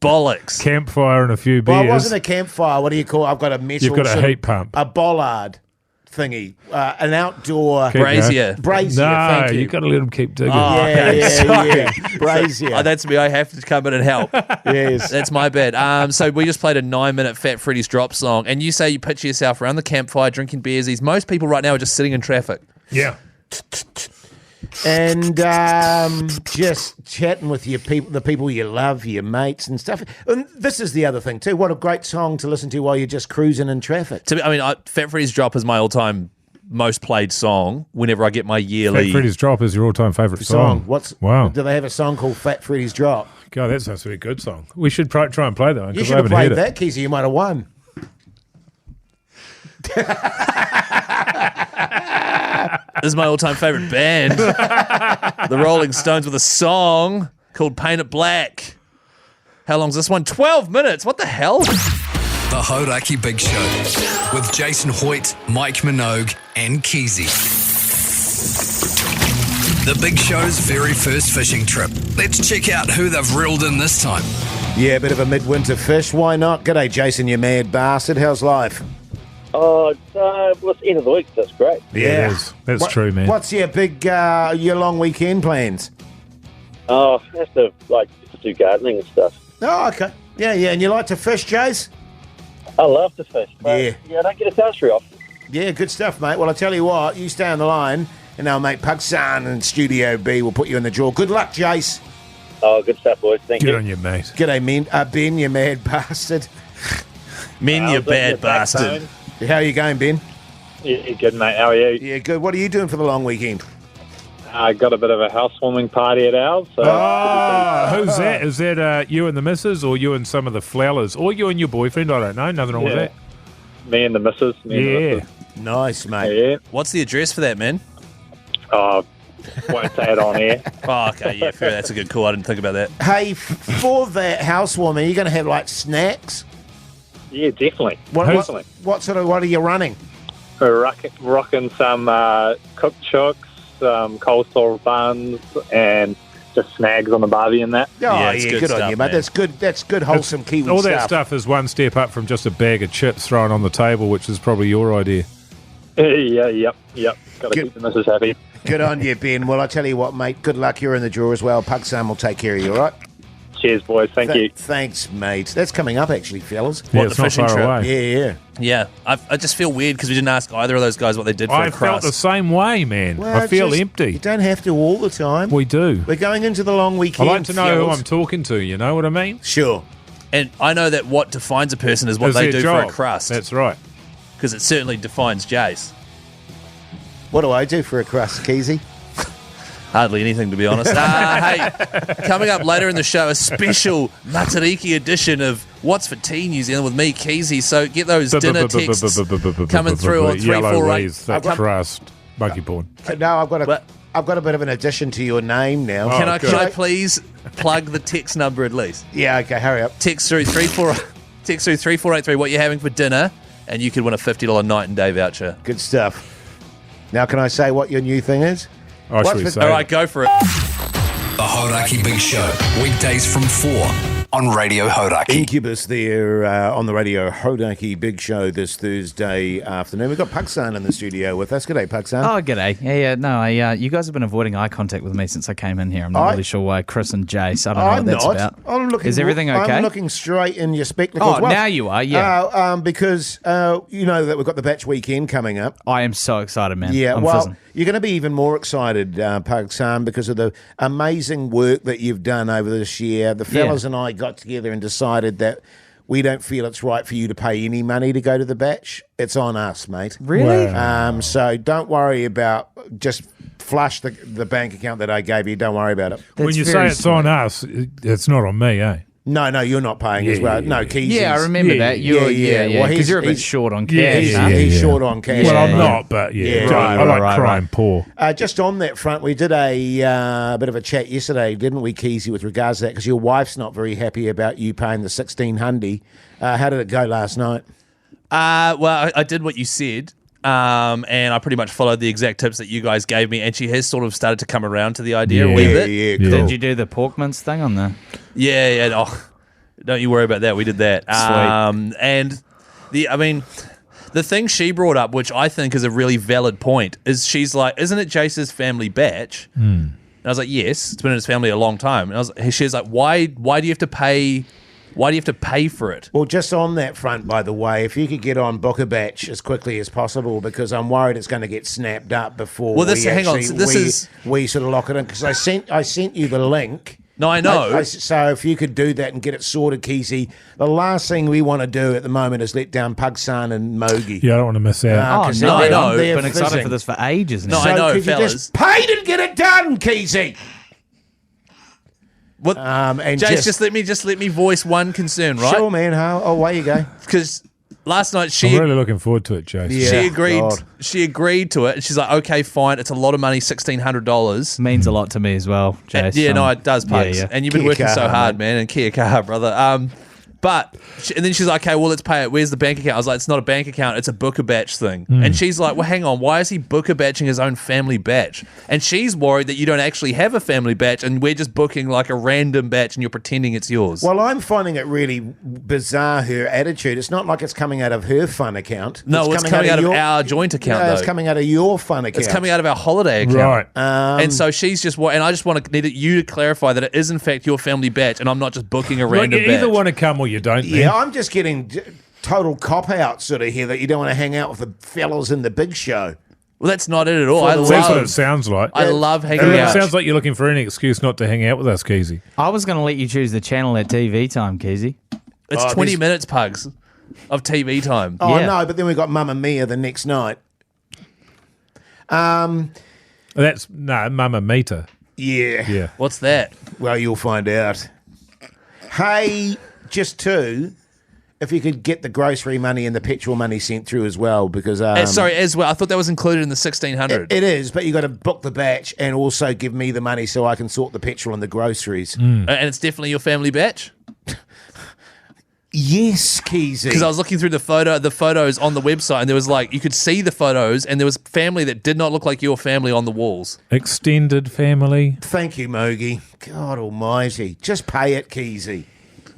Bollocks. Campfire and a few beers. Well, it wasn't a campfire. What do you call it? I've got a metal... You've got a sort of- heat pump. A bollard thingy. An outdoor... Keep going. Brazier. Brazier, No, thank you. you've got to let them keep digging. Yeah. Brazier. Oh, that's me. I have to come in and help. Yes. That's my bad. So we just played a 9-minute Fat Freddy's Drop song, and you say you picture yourself around the campfire drinking beersies. Most people right now are just sitting in traffic. Yeah. And just chatting with your people, the people you love, your mates and stuff. And this is the other thing too. What a great song to listen to while you're just cruising in traffic. Fat Freddy's Drop is my all-time most played song whenever I get my yearly... Fat Freddy's Drop is your all-time favourite song. Wow. Do they have a song called Fat Freddy's Drop? God, that sounds like a good song. We should try and play that one You because should I have haven't heard played it. that, Keyzie. You might have won. This is my all-time favourite band. The Rolling Stones with a song called Paint It Black. How long's this one? 12 minutes. What the hell? The Hauraki Big Show with Jason Hoyt, Mike Minogue, and Keyzie. The Big Show's very first fishing trip. Let's check out who they've reeled in this time. Yeah, a bit of a midwinter fish. Why not? G'day, Jason, you mad bastard. How's life? Oh, it's the end of the week. That's great. Yeah, it is. That's true, man. What's your big, your long weekend plans? Oh, I have to, just do gardening and stuff. Oh, okay. Yeah. And you like to fish, Jase? I love to fish. But Yeah. I don't get a chance very often. Yeah, good stuff, mate. Well, I tell you what, you stay on the line, and our mate Pugsan and Studio B will put you in the draw. Good luck, Jase. Oh, good stuff, boys. Thank Good you. on you, mate. G'day, Ben, you mad bastard. Men, you bad bastard. How are you going, Ben? Yeah, good, mate. How are you? Yeah, good. What are you doing for the long weekend? I got a bit of a housewarming party at ours. So Who's that? Is that you and the missus, or you and some of the flowers, or you and your boyfriend? I don't know. Nothing wrong with that. Me and the missus. Nice, mate. Yeah. What's the address for that, man? Oh, won't say it on air. Oh, okay, yeah, fair. That's a good call. I didn't think about that. Hey, for that housewarming, are you going to have, snacks? Yeah, definitely. What are you running? We're rocking some cooked chooks, coleslaw buns, and just snags on the barbie and that. Oh, yeah, good on you, mate. man. That's good, wholesome Kiwi All stuff. that stuff is one step up from just a bag of chips thrown on the table, which is probably your idea. Yep. Got to keep the missus happy. Good on you, Ben. Well, I tell you what, mate, good luck. You're in the draw as well. Pugsan will take care of you, all right? Cheers, boys. Thank you. Thanks, mate. That's coming up, actually, fellas. Yeah, What, it's the not fishing far trip? away. Yeah. Yeah, I just feel weird because we didn't ask either of those guys what they did for I a felt the crust. same way, man. Well, I feel You empty. don't have to all the time. We do. We're going into the long I weekend. like to know who fellas. I'm talking to, you know what I mean? Sure. And I know that what defines a person is what It's they their do job. for a crust. That's right. Because it certainly defines Jase. What do I do for a crust, Keyzie? Hardly anything, to be honest. Hey, coming up later in the show, a special Matariki edition of What's for Tea New Zealand with me, Keyzie. So get those dinner texts coming through on 348. That trust. Monkey porn. No, I've got a bit of an addition to your name now. Can I please plug the text number at least? Yeah, okay, hurry up. Text through 3483 what you're having for dinner, and you could win a $50 night and day voucher. Good stuff. Now, can I say what your new thing is? Oh, should we say All right, go for it. The Hodaki Big Show, weekdays from 4 on Radio Hodaki. Incubus there on the Radio Hodaki Big Show this Thursday afternoon. We've got Pakistan in the studio with us. G'day, Pakistan. Oh, g'day. You guys have been avoiding eye contact with me since I came in here. I'm not really sure why. Chris and Jase, I don't know what that's about. I'm looking, is everything okay? I'm looking straight in your spectacles. Oh, now you are, yeah. Because you know that we've got the Batch Weekend coming up. I am so excited, man. Yeah, I'm well, fizzing. you're going to be even more excited, Pakistan, because of the amazing work that you've done over this year. The fellas and I got together and decided that we don't feel it's right for you to pay any money to go to the Batch. It's on us, mate. Really? Wow. So don't worry about just flush the bank account that I gave you. Don't worry about it. When you say it's on us, it's not on me, eh? No, you're not paying as well. No, Keyzie. Yeah, I remember that. Well, because you're a bit he's short on cash. He's short on cash. Well, I'm not, but I like crying poor. Just on that front, we did a bit of a chat yesterday, didn't we, Keyzie, with regards to that? Because your wife's not very happy about you paying the 1600. How did it go last night? Well, I did what you said. And I pretty much followed the exact tips that you guys gave me, and she has sort of started to come around to the idea a wee bit. Yeah, cool. Did you do the pork mince thing on the... Yeah. Oh, don't you worry about that. We did that. Sweet. And the thing she brought up, which I think is a really valid point, is she's like, isn't it Jase's family batch? And I was like, yes, it's been in his family a long time. And she's like, why do you have to pay... Why do you have to pay for it? Well, just on that front, by the way, if you could get on book a batch as quickly as possible, because I'm worried it's going to get snapped up before we sort of lock it in. Because I sent you the link. No, I know. So if you could do that and get it sorted, Keyzie, the last thing we want to do at the moment is let down Pakistan and Mogi. Yeah, I don't want to miss out. No, I know. I've been excited for this for ages now. No, I know, could fellas. you just paid and get it done, Keyzie? What? And Jase, just let me voice one concern, right? Sure, man. Away you go. Because last night I'm really looking forward to it, Jase. She agreed. God. She agreed to it, and she's like, "Okay, fine. It's a lot of money, $1,600. Means a lot to me as well, Jase. No, it does, Pugs. Yeah. And you've been working so hard, man. And Kia kaha, brother. And then she's like, okay, well, let's pay it. Where's the bank account? I was like, it's not a bank account. It's a Booker batch thing. And she's like, well, hang on. Why is he Booker batching his own family batch? And she's worried that you don't actually have a family batch and we're just booking like a random batch and you're pretending it's yours. Well, I'm finding it really bizarre, her attitude. It's not like it's coming out of her fun account. No, it's coming out of our joint account, though. It's coming out of your fun account. It's coming out of our holiday account. Right. And so she's just, and I just need you to clarify that it is in fact your family batch and I'm not just booking a random batch. You either want to come or you don't. Yeah, I'm just getting total cop-out sort of here that you don't want to hang out with the fellas in the big show. Well, that's not it at all. That's what it sounds like. I love hanging out. It sounds like you're looking for any excuse not to hang out with us, Keyzie. I was going to let you choose the channel at TV time, Keyzie. It's 20 minutes, Pugs, of TV time. Oh, no, but then we got Mamma Mia the next night. That's, Mamma Mita. Yeah. What's that? Well, you'll find out. Hey, just two, if you could get the grocery money and the petrol money sent through as well, because... as well. I thought that was included in the 1,600. It is, but you got to book the batch and also give me the money so I can sort the petrol and the groceries. And it's definitely your family batch? Yes, Keyzie. Because I was looking through the photos on the website, and there was you could see the photos, and there was family that did not look like your family on the walls. Extended family. Thank you, Mogi. God almighty. Just pay it, Keyzie.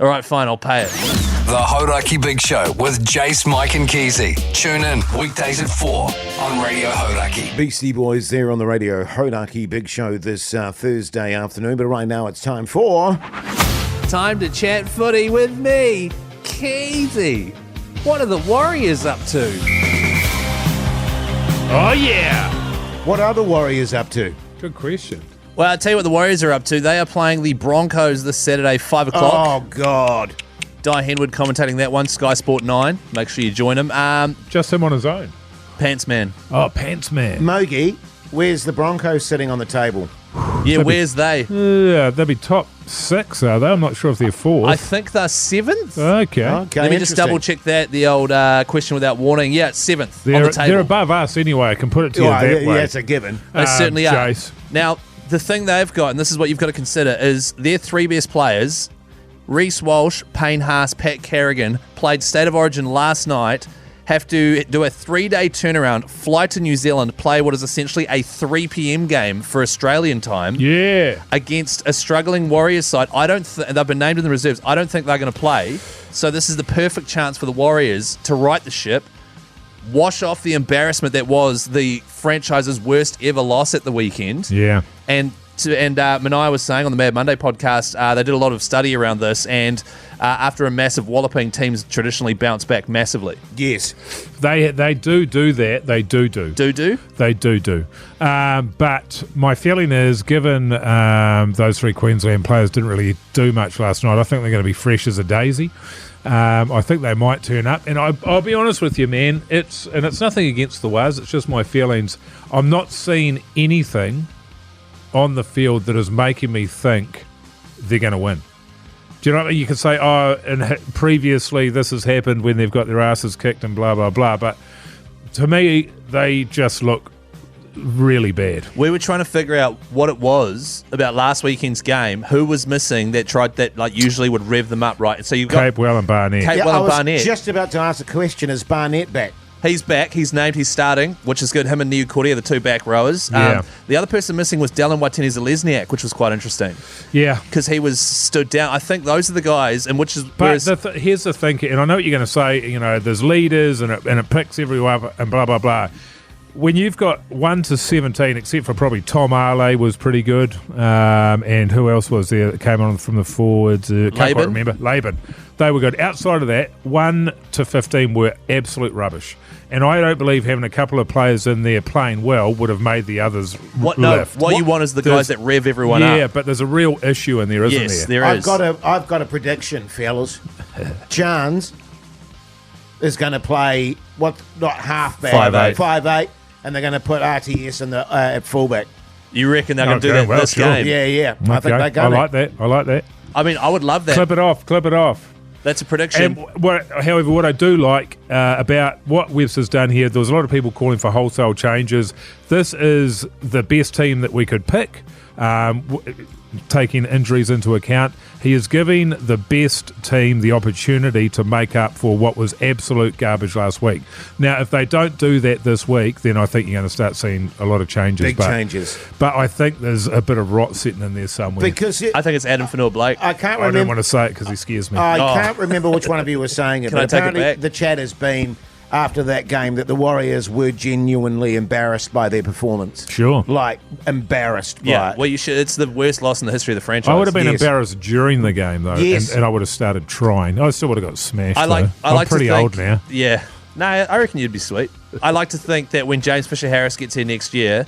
All right, fine, I'll pay it. The Hodaki Big Show with Jase, Mike and Keyzie. Tune in weekdays at 4 on Radio Hodaki. Beastie Boys there on the Radio Hodaki Big Show this Thursday afternoon. But right now it's time to chat footy with me, Keyzie. What are the Warriors up to? Oh, yeah. What are the Warriors up to? Good question. Well, I'll tell you what the Warriors are up to. They are playing the Broncos this Saturday, 5 o'clock. Oh, God. Di Henwood commentating that one, Sky Sport 9. Make sure you join him. Just him on his own. Pants Man. Oh, Pants Man. Mogi, where's the Broncos sitting on the table? Yeah, where's they? Yeah, they'll be top 6, are they? I'm not sure if they're 4th. I think they're 7th. Okay. Let me just double check that. The old question without warning. Yeah, it's 7th on the table. They're above us anyway. I can put it to you that way. Yeah, it's a given. They certainly are. Jase. Now, the thing they've got, and this is what you've got to consider, is their 3 best players, Reece Walsh, Payne Haas, Pat Carrigan, played State of Origin last night, have to do a 3-day turnaround, fly to New Zealand, play what is essentially a 3 p.m. game for Australian time. Yeah. Against a struggling Warriors side. They've been named in the reserves. I don't think they're going to play. So this is the perfect chance for the Warriors to right the ship, wash off the embarrassment that was the franchise's worst ever loss at the weekend. Yeah. And Manai was saying on the Mad Monday podcast, they did a lot of study around this, and after a massive walloping, teams traditionally bounce back massively. Yes. They do that. They do. They do. But my feeling is, given those 3 Queensland players didn't really do much last night, I think they're going to be fresh as a daisy. I think they might turn up, and I'll be honest with you, man. It's nothing against the Waz. It's just my feelings. I'm not seeing anything on the field that is making me think they're going to win. Do you know what I mean? You could say, and previously this has happened when they've got their asses kicked and blah, blah, blah. But to me, they just look really bad. We were trying to figure out what it was about last weekend's game, who was missing that usually would rev them up, right? So you've got Capewell and Barnett. I was just about to ask a question. Is Barnett back? He's back. He's named. He's starting, which is good. Him and Niu Cordia, the 2 back rowers. Yeah. The other person missing was Dallin Watene-Zelezniak, which was quite interesting. Yeah. Because he was stood down. I think those are the guys, and which is... But here's the thing, and I know what you're going to say, there's leaders and it picks everyone up and blah, blah, blah. When you've got 1 to 17, except for probably Tom Arley was pretty good, and who else was there that came on from the forwards? Can't quite remember. Laban. They were good. Outside of that, 1 to 15 were absolute rubbish. And I don't believe having a couple of players in there playing well would have made the others lift. What you want is the guys that rev everyone up. Yeah, but there's a real issue in there, isn't there? Yes, there is. I've got a prediction, fellas. Jans is going to play not halfback, 5'8", and they're going to put RTS in the at fullback. You reckon they're going to do that this game? Yeah. Okay. I think they're going to. I like that. I mean, I would love that. Clip it off. That's a prediction. However, what I do like about what Webs has done here, there was a lot of people calling for wholesale changes. This is the best team that we could pick, taking injuries into account. He is giving the best team the opportunity to make up for what was absolute garbage last week. Now, if they don't do that this week, then I think you're going to start seeing a lot of changes. Big changes. But I think there's a bit of rot sitting in there somewhere. Because I think it's Adam Fanua-Blake. I can't remember. I don't want to say it because he scares me. I can't remember which one of you was saying it. Can I take it back? The chat has been after that game that the Warriors were genuinely embarrassed by their performance. Sure. Like, embarrassed by it. Well, you should. It's the worst loss in the history of the franchise. I would have been embarrassed during the game, though, and I would have started trying. I still would have got smashed, I'm pretty old now. Yeah. No, I reckon you'd be sweet. I like to think that when James Fisher-Harris gets here next year,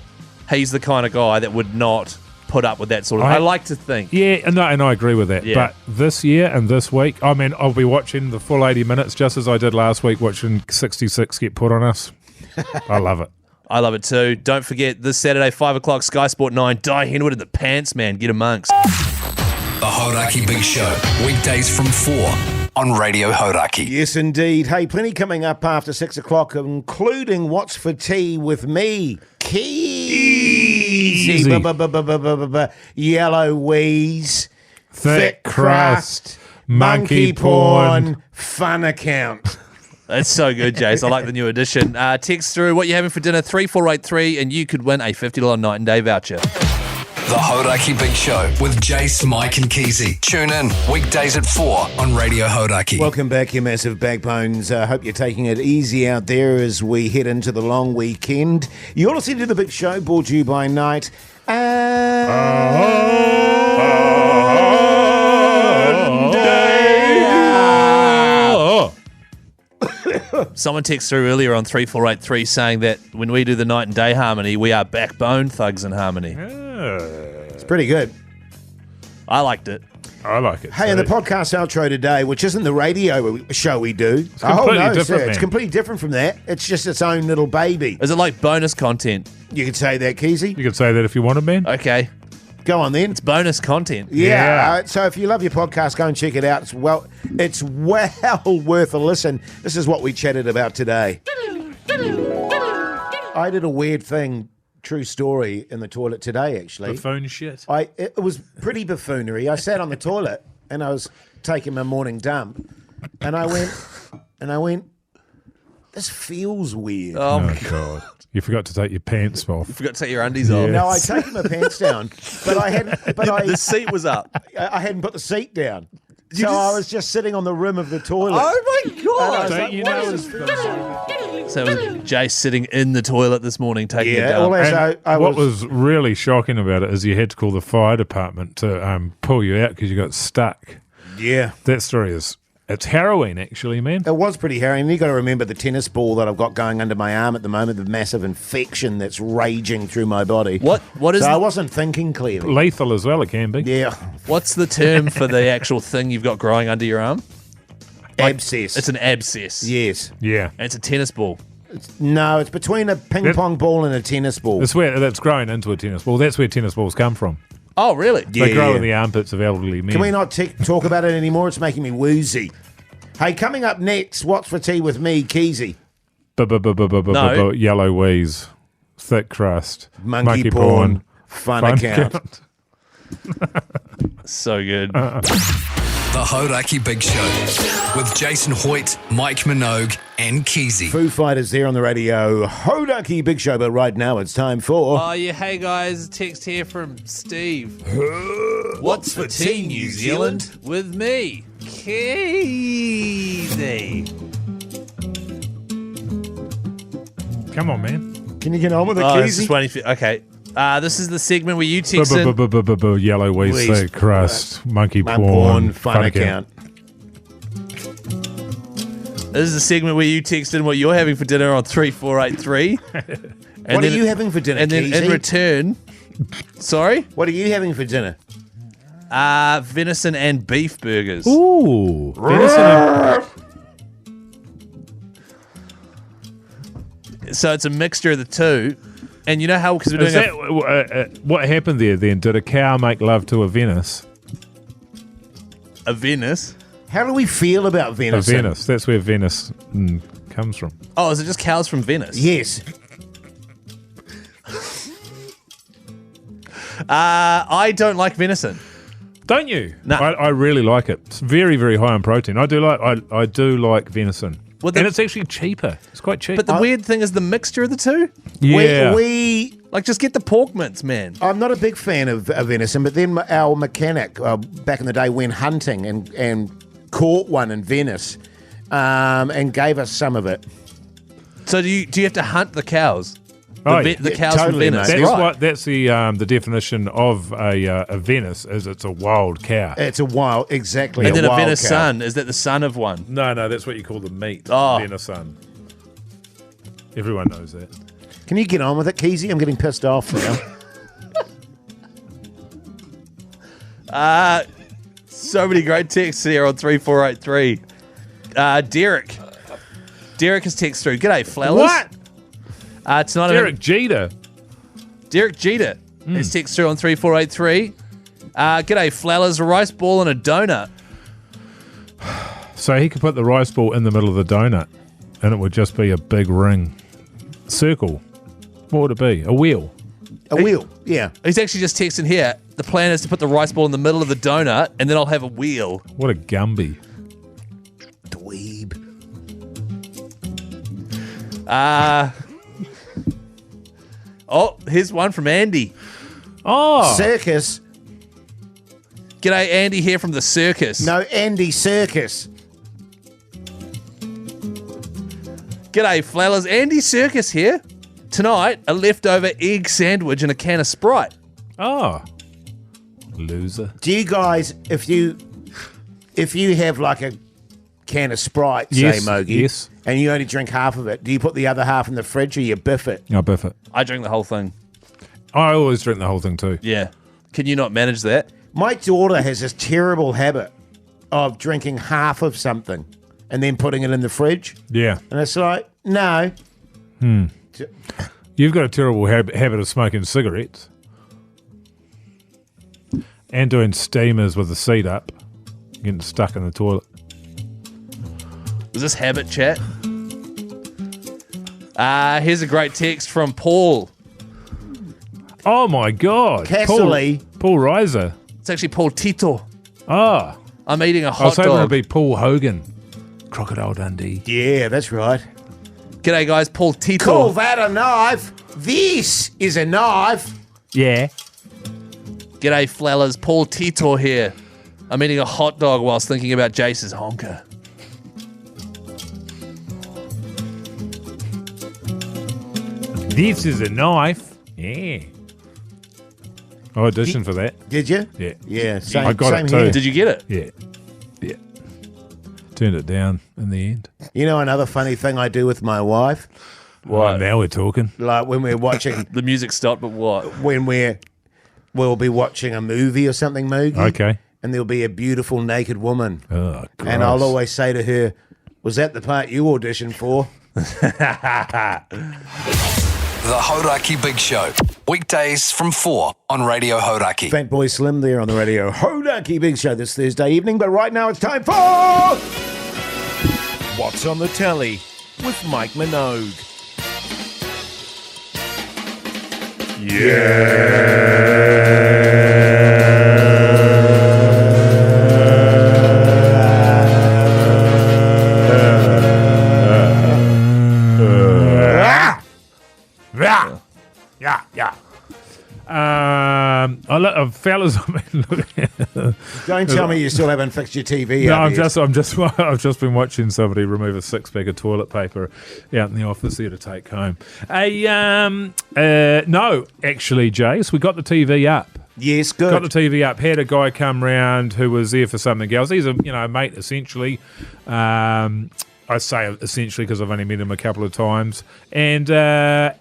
he's the kind of guy that would not put up with that sort of... I like to think. Yeah, and I agree with that. Yeah. But this year and this week, I mean, I'll be watching the full 80 minutes just as I did last week watching 66 get put on us. I love it. I love it too. Don't forget, this Saturday, 5 o'clock, Sky Sport 9, Di Henwood and the Pants Man. Get amongst. The Hauraki Big Show, weekdays from 4 on Radio Hauraki. Yes, indeed. Hey, plenty coming up after 6 o'clock, including What's for Tea with me, Keyzie. Yellow Wheeze, Thick Crust, Monkey Porn, Fun Account. That's so good, Jase. I like the new addition. Text through what you're having for dinner, 3483, and you could win a $50 night and day voucher. The Hauraki Big Show with Jase, Mike and Keyzie. Tune in weekdays at 4 on Radio Hauraki. Welcome back, you massive backbones. Hope you're taking it easy out there as we head into the long weekend. You're listening to The Big Show, brought to you by Night. Someone texted through earlier on 3483 saying that when we do the night and day harmony, we are backbone thugs in harmony. It's pretty good. I liked it. I like it. Hey, in the podcast outro today, which isn't the radio show we do. It's completely different, it's completely different from that. It's just its own little baby. Is it like bonus content? You could say that, Keyzie. You could say that if you wanted, man. Okay. Go on then. It's bonus content. Yeah. So if you love your podcast, go and check it out. It's well worth a listen. This is what we chatted about today. I did a weird thing, true story, in the toilet today, actually. Buffoon shit. It was pretty buffoonery. I sat on the toilet and I was taking my morning dump, and I went, this feels weird. Oh my God. You forgot to take your pants off. You forgot to take your undies off. No, I'd taken my pants down, but I hadn't. But the seat was up. I hadn't put the seat down. I was just sitting on the rim of the toilet. Oh my God! Don't you know So it was Jase sitting in the toilet this morning taking a dump. What was really shocking about it is you had to call the fire department to pull you out because you got stuck. Yeah. That story it's harrowing, actually, man. It was pretty harrowing. You got to remember the tennis ball that I've got going under my arm at the moment, the massive infection that's raging through my body. What is? So I wasn't thinking clearly. Lethal as well, it can be. Yeah. What's the term for the actual thing you've got growing under your arm? Abscess. It's an abscess. Yes. Yeah. And it's a tennis ball. No, it's between a ping pong ball and a tennis ball. That's growing into a tennis ball. That's where tennis balls come from. Oh, really? They grow in the armpits of elderly men. Can we not talk about it anymore? It's making me woozy. Hey, coming up next, what's for tea with me, Keyzie? No. Yellow wheeze, thick crust, monkey porn, fun account. So good. The Hodaki Big Show with Jason Hoyt, Mike Minogue, and Keyzie. Foo Fighters there on the radio. Hodaki Big Show, but right now it's time for... Oh, yeah. Hey, guys. Text here from Steve. What's for tea, New Zealand? With me, Keyzie. Come on, man. Can you get on with it, Keyzie? Keyzie? Just waiting for... Okay. This is the segment where you text in... Yellow wheeze, thick crust, monkey porn, fun account. This is the segment where you text in what you're having for dinner on 3483. What are you having for dinner, And then Keyzie? in return... Sorry? What are you having for dinner? Venison and beef burgers. Ooh. Venison So it's a mixture of the two. And you know how... Because we're doing what happened there then? Did a cow make love to a Venus? a Venus. How do we feel about Venice? Venice. That's where Venice comes from. Oh, is it just cows from Venice? Yes. I don't like venison. Don't you? No. I really like it. It's very, very high in protein. I do like venison. Well, and it's actually cheaper. It's quite cheap. But the weird thing is the mixture of the two. Yeah. We like just get the pork mince, man. I'm not a big fan of venison, but then our mechanic back in the day went hunting and caught one in Venice and gave us some of it. So do you have to hunt the cows? The cows totally, from Venice. mate. That's the definition of a Venice is it's a wild cow. It's a wild, exactly. And then a wild venison, cow. is that the son of one? No, that's what you call the meat. Oh. Venison. Everyone knows that. Can you get on with it, Keyzie? I'm getting pissed off now. So many great texts here on 3483. Derek has texted through. G'day, Flowers. What? It's not Derek Jeter. Derek Jeter has texted through on 3483. G'day, Flowers. A rice ball and a donut. So he could put the rice ball in the middle of the donut and it would just be a big ring. Circle. What would it be? A wheel. A wheel, yeah. He's actually just texting here. The plan is to put the rice ball in the middle of the donut and then I'll have a wheel. What a Gumby. Dweeb. Oh, here's one from Andy. Oh. Circus. G'day, Andy here from the circus. No, Andy Circus. G'day, Flowers. Andy Circus here. Tonight, a leftover egg sandwich and a can of Sprite. Oh. Loser. Do you guys, if you have like a can of Sprite, Yes, say, Mogi, yes. and you only drink half of it, do you put the other half in the fridge or you biff it? I'll biff it. I drink the whole thing. I always drink the whole thing too. Yeah. Can you not manage that? My daughter has this terrible habit of drinking half of something and then putting it in the fridge. Yeah. And it's like, no. You've got a terrible habit of smoking cigarettes. And doing steamers with the seat up. Getting stuck in the toilet. Was this habit chat? Here's a great text from Paul. Oh my God. Casserly. Paul Reiser. It's actually Paul Tito. Oh. I'm eating a I hot was hoping dog. it'd be Paul Hogan. Crocodile Dundee. Yeah, that's right. G'day, guys. Paul Tito. Call that a knife. This is a knife. Yeah. G'day, Flellers. Paul Tito here. I'm eating a hot dog whilst thinking about Jase's honker. This is a knife. Yeah. I auditioned for that. Did you? Yeah. Yeah, same, I got same it too. here. Did you get it? Yeah. Yeah. Turned it down in the end. You know another funny thing I do with my wife? What? Now we're talking. Like when we're watching, The music stopped, but what? when we'll be watching a movie or something, Moogie. Okay. And there'll be a beautiful naked woman. Oh, gross. And I'll always say to her, was that the part you auditioned for? The Hodaki Big Show. Weekdays from 4 on Radio Hodaki. Fat Boy Slim there on the radio. Hodaki Big Show this Thursday evening. But right now it's time for What's on the Telly with Mike Minogue. Yeah. Fellas, I mean, look. Don't tell me you still haven't fixed your TV. No, up yet. I've just been watching somebody remove a 6-pack of toilet paper out in the office there to take home. No, actually, Jase, we got the TV up. Yes, good. Got the TV up. Had a guy come round who was there for something else. He's a mate essentially. I say essentially because I've only met him a couple of times, and I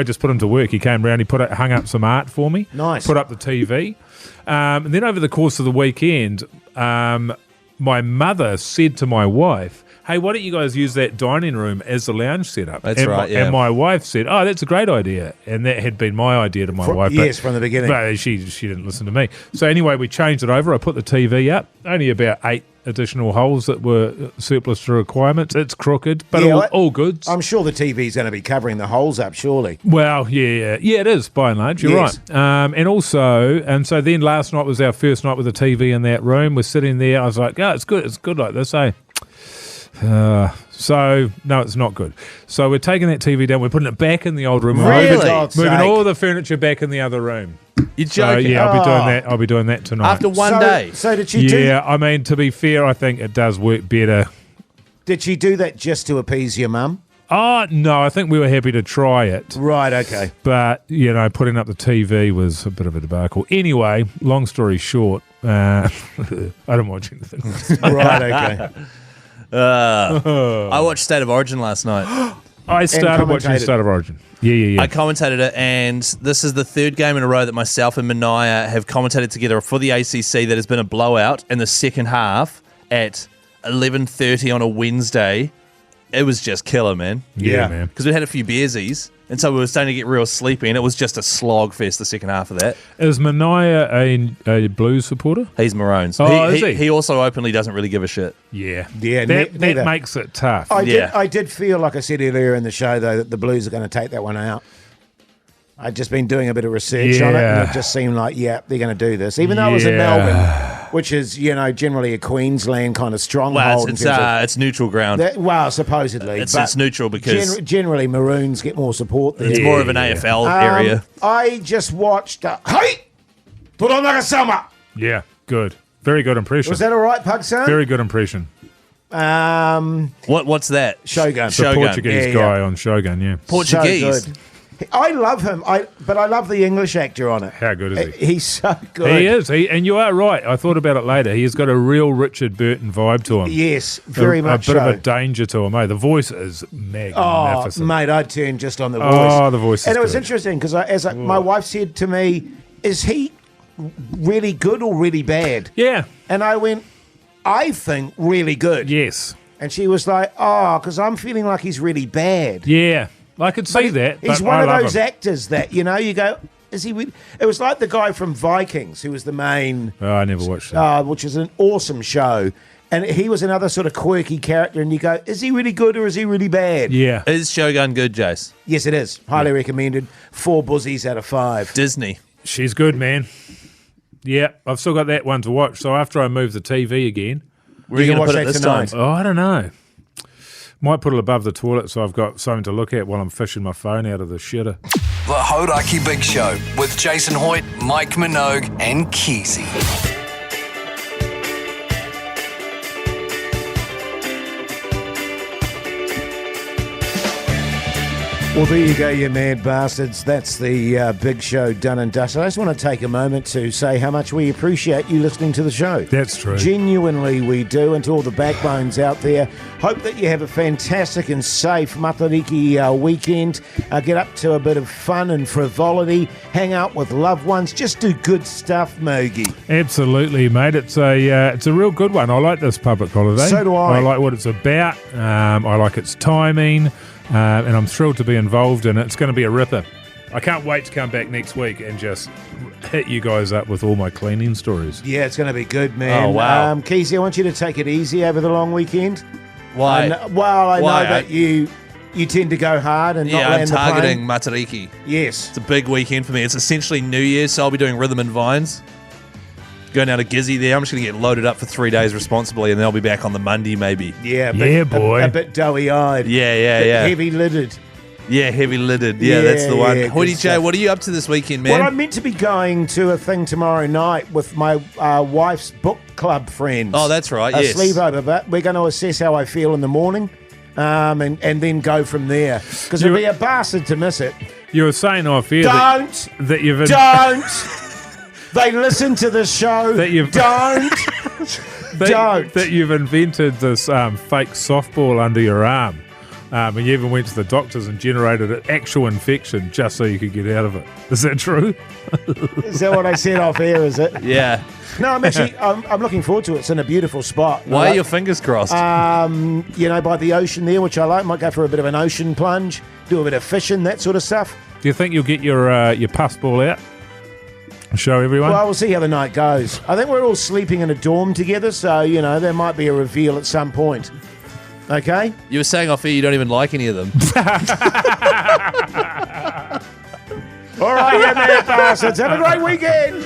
just put him to work. He came round. He hung up some art for me. Nice. Put up the TV. And then over the course of the weekend, my mother said to my wife, hey, why don't you guys use that dining room as the lounge setup? That's right, yeah. And my wife said, oh, that's a great idea. And that had been my idea to my wife. Yes, from the beginning. But she didn't listen to me. So anyway, we changed it over. I put the TV up. Only about 8 additional holes that were surplus to requirements. It's crooked, but all good. I'm sure the TV's going to be covering the holes up, surely. Well, yeah, it is by and large. You're Yes. right. And so then last night was our first night with the TV in that room. We're sitting there. I was like, oh, it's good. It's good like this, eh? So no, it's not good. So we're taking that TV down. We're putting it back in the old room. Really? Moving all the furniture back in the other room. You're So joking. yeah, I'll be doing that. I'll be doing that tonight. After one day. So did she do Yeah, I mean, to be fair, I think it does work better. Did she do that just to appease your mum? Oh, no, I think we were happy to try it. Right, okay. But, putting up the TV was a bit of a debacle. Anyway, long story short, I don't watch anything. Right, okay. I watched State of Origin last night. I started watching commentated. State of Origin. Yeah. I commentated it, and this is the third game in a row that myself and Mania have commentated together for the ACC that has been a blowout in the second half at 11:30 on a Wednesday. It was just killer, man. Yeah, man. Because we had a few beersies, and so we were starting to get real sleepy, and it was just a slog fest the second half of that. Is Mania a Blues supporter? He's Maroons. Oh, is he? He also openly doesn't really give a shit. Yeah. Yeah, That neither. makes it tough. Yeah. I did feel, like I said earlier in the show, though, that the Blues are going to take that one out. I'd just been doing a bit of research on it, and it just seemed like, they're going to do this. Even though it was in Melbourne, which is, generally a Queensland kind of stronghold. Well, it's neutral ground. Supposedly. It's neutral because generally Maroons get more support there. it's more of an AFL area. I just watched... hey! Put on like a summer! Yeah, good. Very good impression. Was that all right, Pugson? Very good impression. What's that? Shogun. The Portuguese guy on Shogun, yeah. Portuguese. So good. I love him, but I love the English actor on it. How good is he? He's so good. He is. And you are right. I thought about it later. He has got a real Richard Burton vibe to him. Yes, very much a bit so. of a danger to him. The voice is magnificent. Oh, mate, I'd turn just on the voice. Oh, the voice is And it was good. interesting because my wife said to me, is he really good or really bad? Yeah. And I went, I think really good. Yes. And she was like, because I'm feeling like he's really bad. Yeah. I could see that. He's but one I of love those him. actors that, you go, is he? It was like the guy from Vikings who was the main. Oh, I never watched that. Which is an awesome show. And he was another sort of quirky character, and you go, is he really good or is he really bad? Yeah. Is Shogun good, Jase? Yes, it is. Highly recommended. 4 buzzies out of 5. Disney. She's good, man. Yeah, I've still got that one to watch. So after I move the TV again, where are you going to put it this tonight? time? Oh, I don't know. Might put it above the toilet so I've got something to look at while I'm fishing my phone out of the shitter. The Hodaki Big Show with Jason Hoyt, Mike Minogue, and Keyzie. Well, there you go, you mad bastards. That's the big show done and dusted. I just want to take a moment to say how much we appreciate you listening to the show. That's true. Genuinely we do. And to all the backbones out there, hope that you have a fantastic and safe Matariki weekend. Get up to a bit of fun and frivolity. Hang out with loved ones. Just do good stuff, Mogi. Absolutely, mate. It's a real good one. I like this public holiday. So do I. I like what it's about. I like its timing. And I'm thrilled to be involved in it. It's going to be a ripper. I can't wait to come back next week and just hit you guys up with all my cleaning stories. Yeah, it's going to be good, man. Oh, wow. Keyzie, I want you to take it easy over the long weekend. Why? I know that you tend to go hard and not land I'm targeting the Matariki. Yes. It's a big weekend for me. It's essentially New Year's, so I'll be doing rhythm and vines. Going down to Keyzie there. I'm just going to get loaded up for 3 days responsibly, and then I'll be back on the Monday maybe. Yeah, boy. A bit doughy-eyed. Yeah. Heavy-lidded. Yeah, heavy-lidded. Yeah, that's the one. Yeah, Hoity good J, stuff. what are you up to this weekend, man? Well, I'm meant to be going to a thing tomorrow night with my wife's book club friends. Oh, that's right, a yes. sleepover, but we're going to assess how I feel in the morning and then go from there. Because it'd be a bastard to miss it. You were saying off here Don't! that you've... Don't! They listen to the show. That you've... Don't! Don't! That you've invented this fake softball under your arm. And you even went to the doctors and generated an actual infection just so you could get out of it. Is that true? Is that what I said off air, is it? Yeah. No, I'm looking forward to it. It's in a beautiful spot. Why are your fingers crossed? By the ocean there, which I like. Might go for a bit of an ocean plunge, do a bit of fishing, that sort of stuff. Do you think you'll get your puss ball out? Show everyone? Well, we'll see how the night goes. I think we're all sleeping in a dorm together, so, there might be a reveal at some point. Okay? You were saying off here you don't even like any of them. All right, you mad bastards. Have a great weekend.